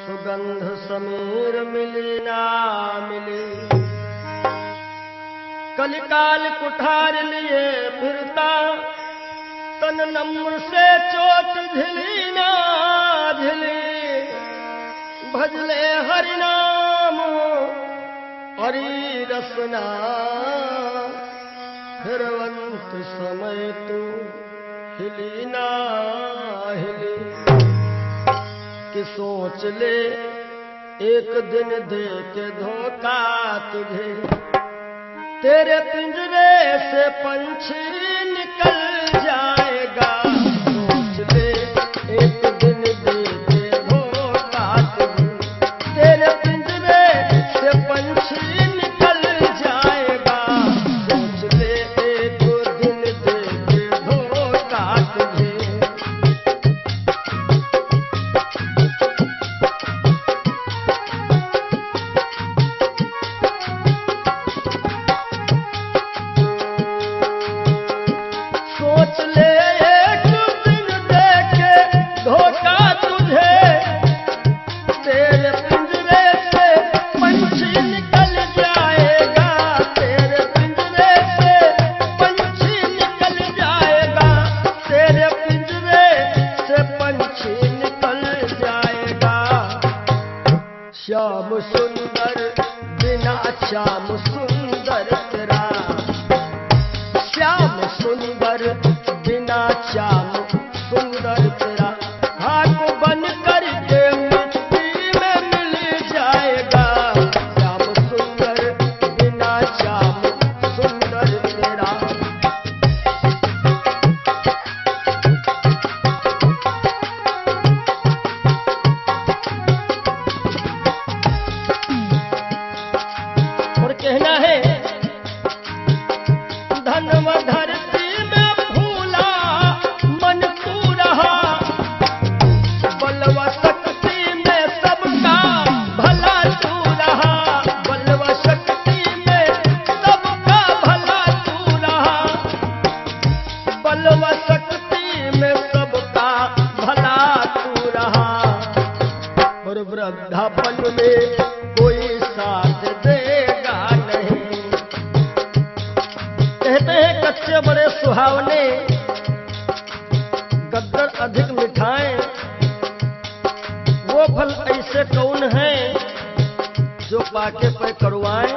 Speaker 1: सुगंध समीर मिली ना मिली। कलिकाल कुठार लिए फिरता, तन नम्र से चोट झिली ना झिली। भजले हरि नाम हरि रसना, फिरवंत समय तू हिली ना हिली। कि सोच ले एक दिन दे के धोखा तुझे, तेरे पिंजरे से पंछी निकल जाएगा। सोच ले एक दिन दे के धोखा तुझे, तेरे पिंजरे से पंछी निकल जाएगा। सोच ले एक दिन दे के धोखा तुझे। सोच ले एक दिन दे के धोखा तुझे, तेरे पिंजरे से पंछी निकल जाएगा। तेरे पिंजरे से पंछी निकल जाएगा। तेरे पिंजरे से पंछी निकल जाएगा। श्याम सुंदर बिना श्याम सुंदर तेरा, श्याम सुंदर बिना श्याम सुंदर तेरा। खाक बन कर के वृद्धापन में कोई साथ देगा नहीं। कहते हैं कच्चे बड़े सुहावने, गद्दर अधिक मिठाएं। वो फल ऐसे कौन है जो पाके पे करुआएं।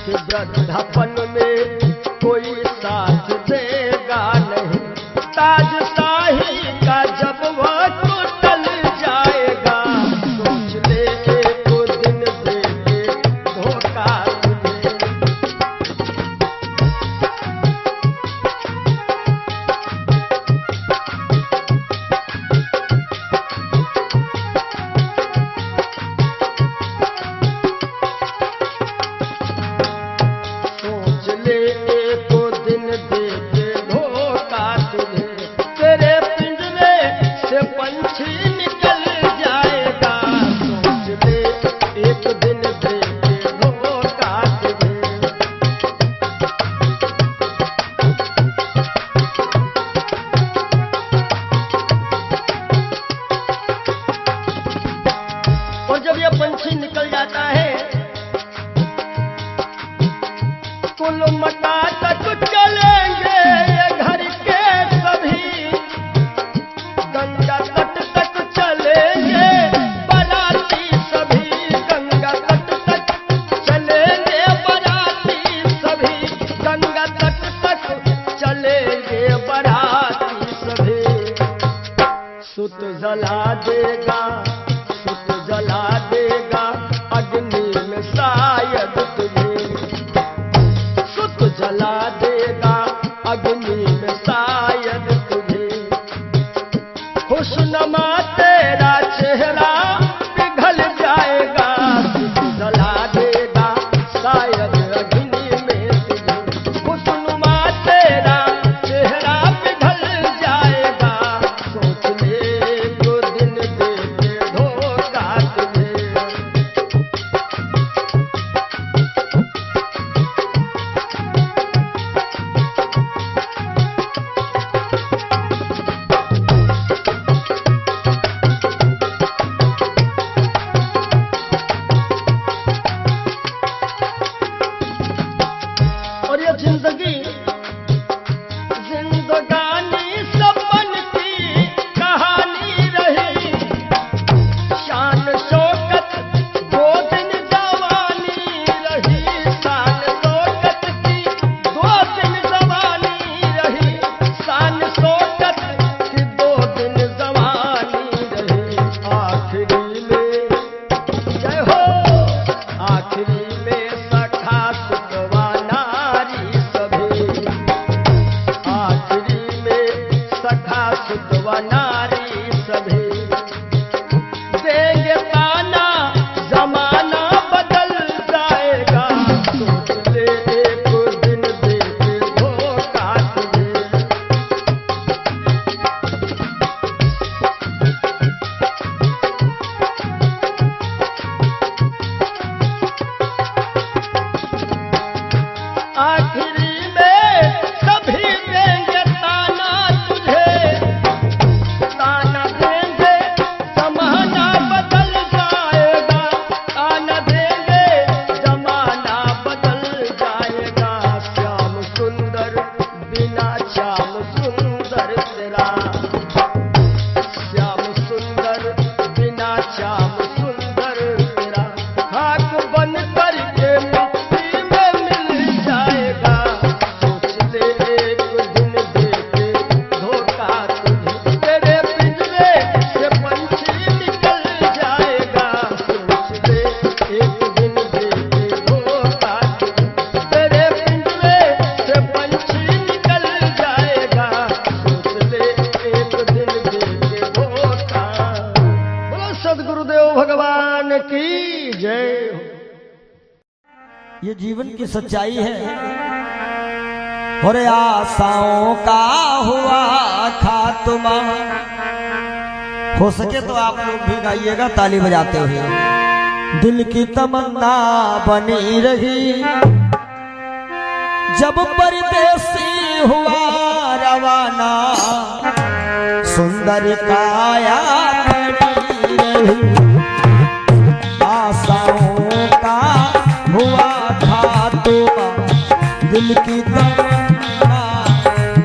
Speaker 1: कि वृद्धापन में कोई साथ देगा नहीं, ताज शाही का जब वक्त टल जाएगा, सोच ले एक दिन देंगे धोखा तुझे। सोच ले एक दिन देंगे धोखा तुझे, तेरे पिंजरे से पंछी निकल जाएगा, सोच ले एक दिन देंगे धोखा तुझे। और जब यह पंछी निकल जाता है, कुल मटा तक चलेंगे ये घर के सभी, गंगा तट तक चलेंगे बाराती सभी, गंगा तट तक चलेंगे बाराती सभी, गंगा तट तक चलेंगे बाराती सभी। सुत जला देगा, सुत जला देगा अग्नि में शायद तुझे, सुत जला देगा अग्नि में शायद तुझे। खुशनुमा तेरा चेहरा पिघल जाएगा, सुत जला देगा शायद अग्नि में तुझे। खुशनुमा तेरा चेहरा पिघल जाएगा, सोच ले एक दिन देंगे धोखा तुझे। और ये जिंदगी जिंदगानी सपन की कहानी रही, शान शौकत दो दिन जवानी रही, शान शौकत की दो दिन जवानी रही, शान शौकत की दो दिन जवानी रही। आखिरी में जय हो, आखिरी में सखा सुतवा नारी सभी, आखिरी में सखा सुतवा नारी सभी। देंगे ताना जमाना बदल जाएगा, सोच ले एक दिन देंगे धोखा तुझे। आखिरी में सभी देंगे ताना तुझे, ताना देंगे जमाना बदल जाएगा, ताना देंगे जमाना बदल जाएगा। श्याम सुंदर बिना श्याम सुंदर तेरा, श्याम सुंदर बिना श्याम सुंदर तेरा, खाक बन करके मिट्टी में मिल जाएगा, सोच ले एक दिन देंगे धोखा तुझे। तेरे पिंजरे से पंछी निकल जाएगा, सोच ले एक दिन देंगे धोखा तुझे। तेरे पिंजरे से पंछी निकल जाएगा, सोच ले एक दिन देंगे धोखा। बोलो सद्गुरुदेव भगवान की जय हो। ये जीवन की सच्चाई है। और आशाओं का हुआ खात्मा। हो सके तो आप लोग भी गाइएगा ताली बजाते हुए। दिल की तमन्ना बनी रही जब परदेसी हुआ रवाना, सुंदर काया खड़ी रही। रही। आशाओं का हुआ था तोबा, दिल की तमन्ना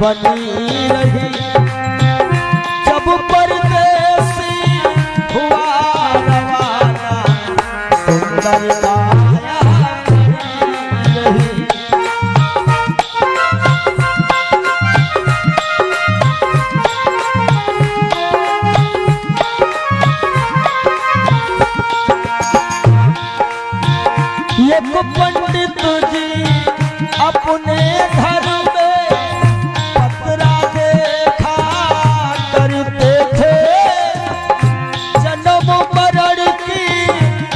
Speaker 1: बनी रही। जब परदेसी हुआ रवाना, सुंदर काया बनी रही। एक पंडित जी अपने घर में पतरा देखा करते थे, जन्म मरण की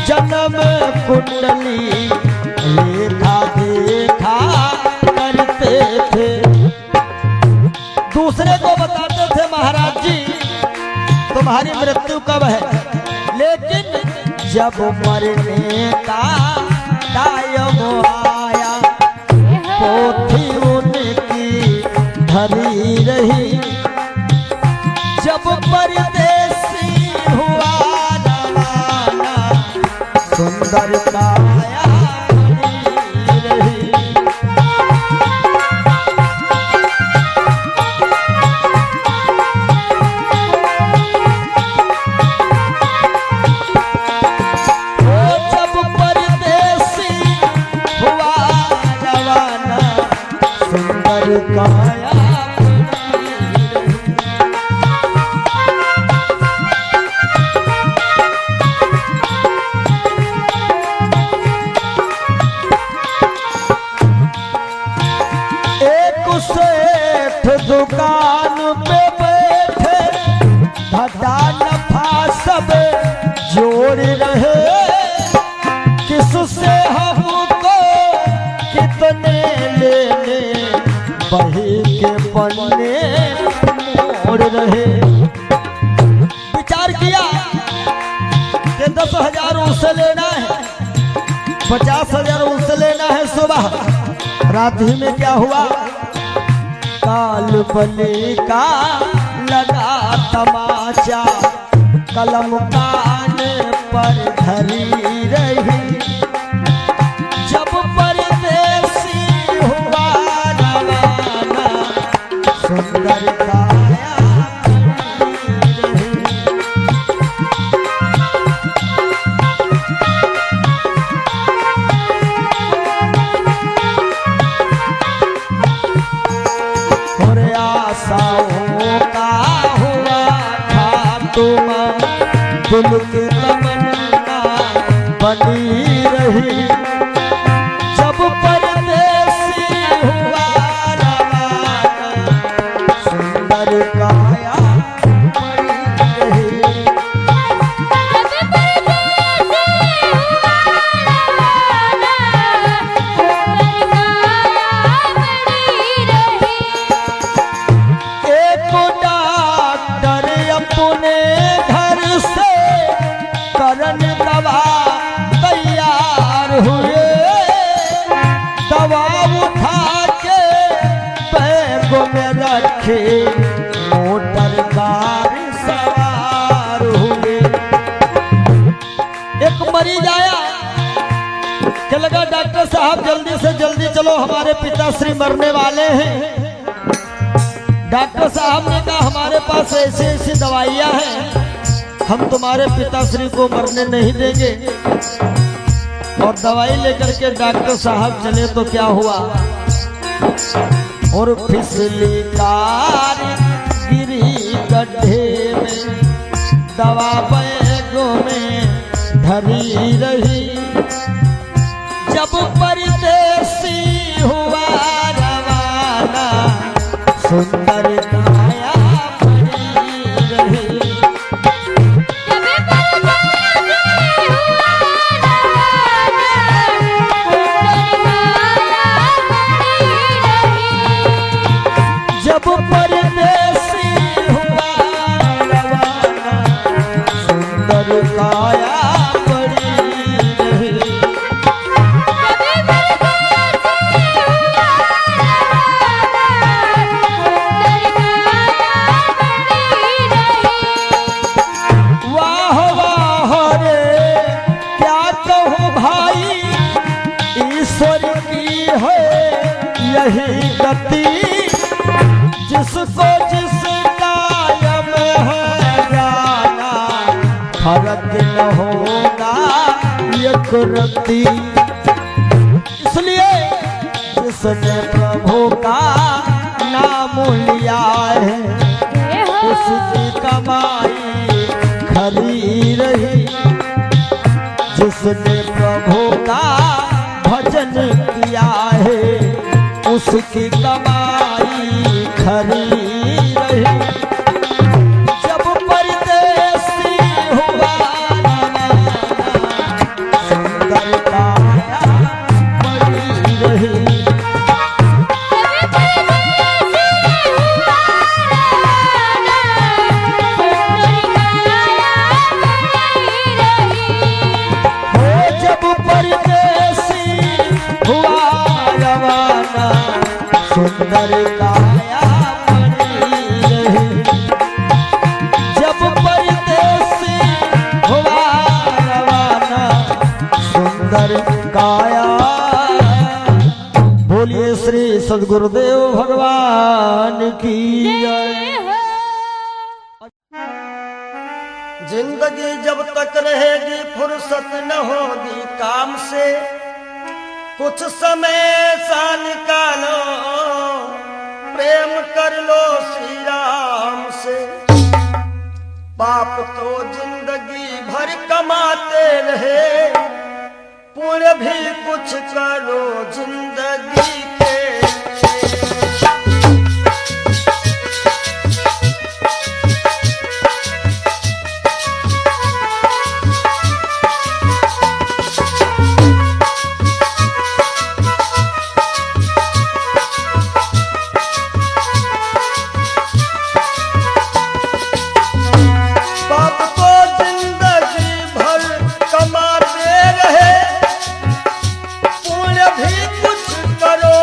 Speaker 1: जन्म कुंडली लेखा देखा करते थे। दूसरे को बताते थे महाराज जी तुम्हारी मृत्यु कब है, लेकिन जब मरने का टाइम आया पोथी उनकी धरी रही। जब परदेसी हुआ रवाना, सुंदर काया बनी रही। काया एक सेठ दुकान पे बैठे, घाटा नफा सब जोड़ रहे। किससे हमको कितने लेने, बही के पन्ने मोड़ रहे। विचार किया कि 10,000 उससे लेना है, 50,000 उससे लेना है। सुबह रात ही में क्या हुआ, काल बली का लगा तमाचा, कलम कान पर धरी रही। जब परदेसी हुआ रवाना, सुंदर काया बनी रही। और आशाओं का हुआ था तुम, दिल की तमन्ना बनी रही। जब परदेसी हुआ रवाना, सुंदर काया बनी रही। एक डॉक्टर अपने घर से करन दवा तैयार हुए। दवा उठा के बैग में रखे, मोटर कार सवार हुए। एक मरीज आया कि लगा डॉक्टर साहब जल्दी से जल्दी चलो, हमारे पिताश्री मरने वाले हैं। डॉक्टर साहब ने कहा हमारे पास ऐसी ऐसी दवाइयां हैं, हम तुम्हारे पिताश्री को मरने नहीं देंगे। और दवाई लेकर के डॉक्टर साहब चले तो क्या हुआ, और फिसली कार गिरी गड्ढे में, दवा बैगों में धरी रही। जब परदेसी हुआ रवाना, सुंदर काया बनी रही। जब परदेसी हुआ रवाना, सुंदर काया बनी रही गति, जिसको जिस कायम है जाना, फर्क न होगा एक रत्ती। इसलिए जिसने प्रभु का नाम लिया है,
Speaker 2: जय हो
Speaker 1: उसकी कमाई खरी रही। जिसने प्रभु का भजन किया है, उसकी कमाई खरी रही। जब परदेसी हुआ सुंदर काया बड़ी रही। हो जब परदेसी हुआ रवाना, सुंदर काया बनी रही। जब परदेसी हुआ रवाना, सुंदर काया। बोलिए श्री सद्गुरुदेव भगवान की जय। जिंदगी जब तक रहेगी फुर्सत न होगी काम से, कुछ समय सा निकालो प्रेम कर लो श्री राम से। पाप तो जिंदगी भर कमाते रहे, पुण्य भी कुछ करो जिंदगी के। पाप को जिंदगी भर कमाते रहे, पुण्य भी कुछ करो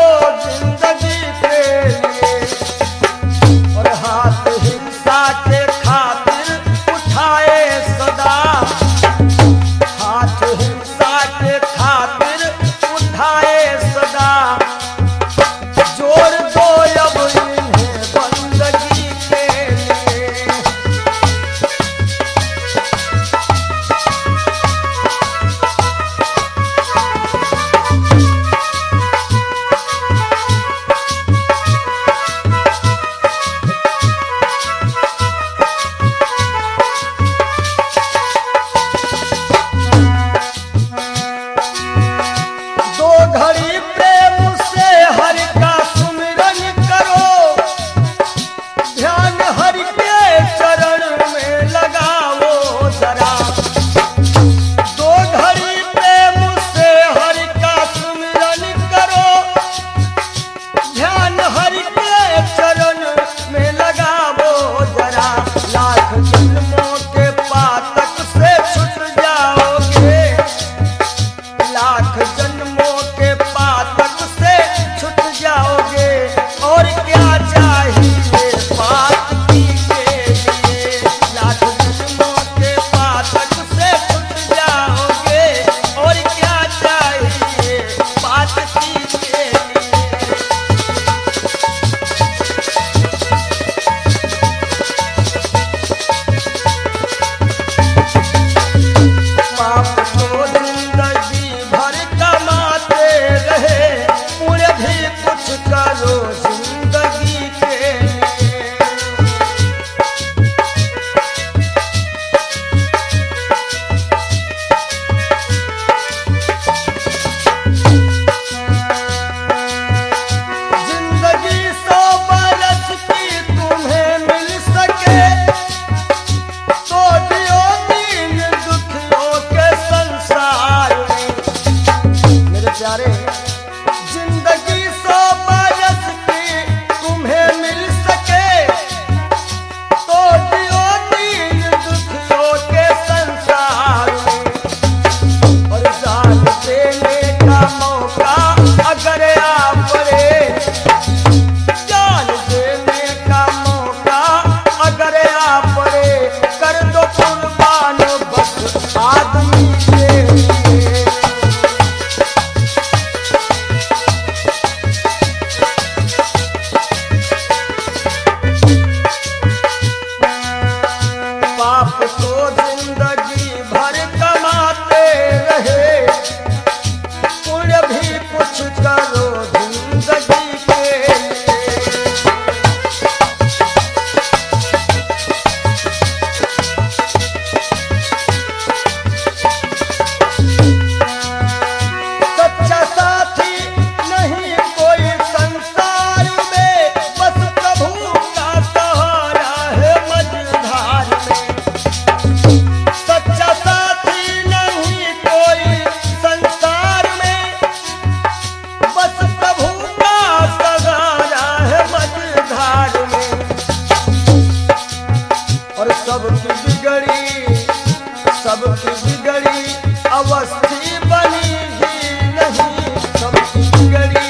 Speaker 1: सबकी बिगड़ी अवस्थी बनी ही नहीं, सबकी बिगड़ी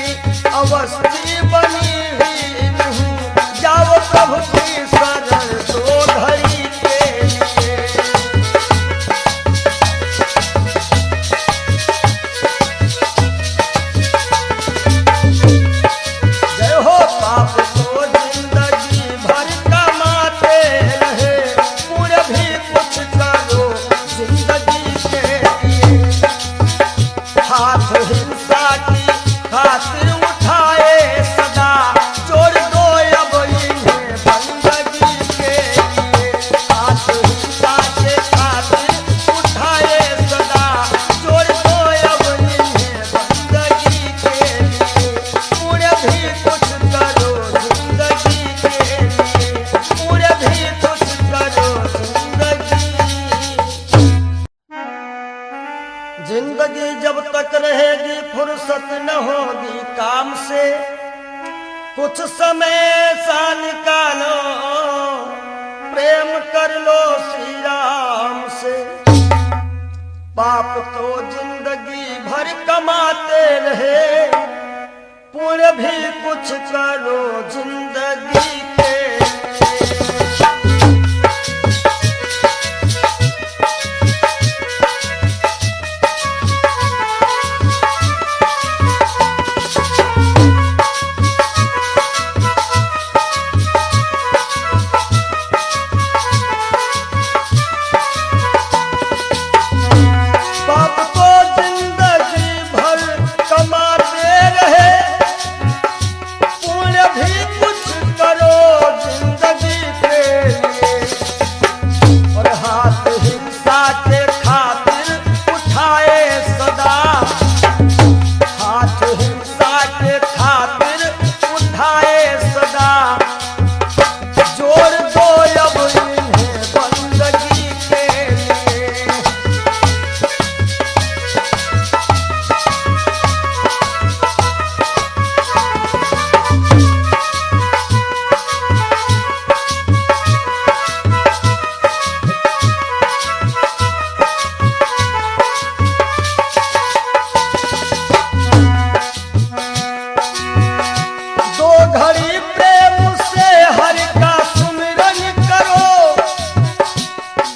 Speaker 1: अवस्थी बनी ही नहीं। जाओ प्रभु की शरण दो घड़ी के लिए। जय हो पाप तो जिंदगी भर कमाते रहे, पुण्य भी कुछ करो जिंदगी के लिए। हाथ हिंसा की खातिर उठाए सदा, जोड़ दो अब इन्हें बंदगी के लिए। हाथ हिंसा के खातिर उठाए सदा, जोड़ दो अब इन्हें बंदगी के लिए। पुण्य भी कुछ करो जिंदगी के लिए, पुण्य भी कुछ करो जिंदगी जब तक रहेगी फुर्सत न होगी काम से। कुछ समय सा निकालो, प्रेम कर लो श्री राम से। पाप तो जिंदगी भर कमाते रहे, पुण्य भी कुछ करो जिंदगी के लिए। पाप को जिंदगी भर कमाते रहे, पुण्य भी कुछ करो जिंदगी के लिए। और हाथ हिंसा के खातिर उठाए सदा, हाथ हिंसा के खातिर उठाए सदा, जोड़ दो अब इन्हें बंदगी के लिए। दो घड़ी प्रेम से हरि का सुमिरन करो,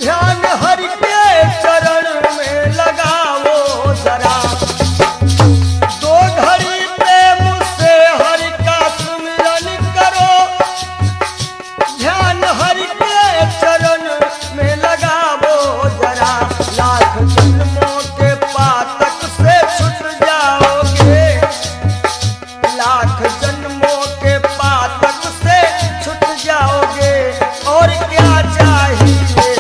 Speaker 1: ध्यान हरि के चरण में लगाओ जरा। दो घड़ी प्रेम से हरि का सुमिरन करो, ध्यान हरि के चरण में लगाओ जरा। लाख जन्मों के पातक से छूट जाओगे, लाख जन्मों के पातक से छूट जाओगे। और क्या चाहिए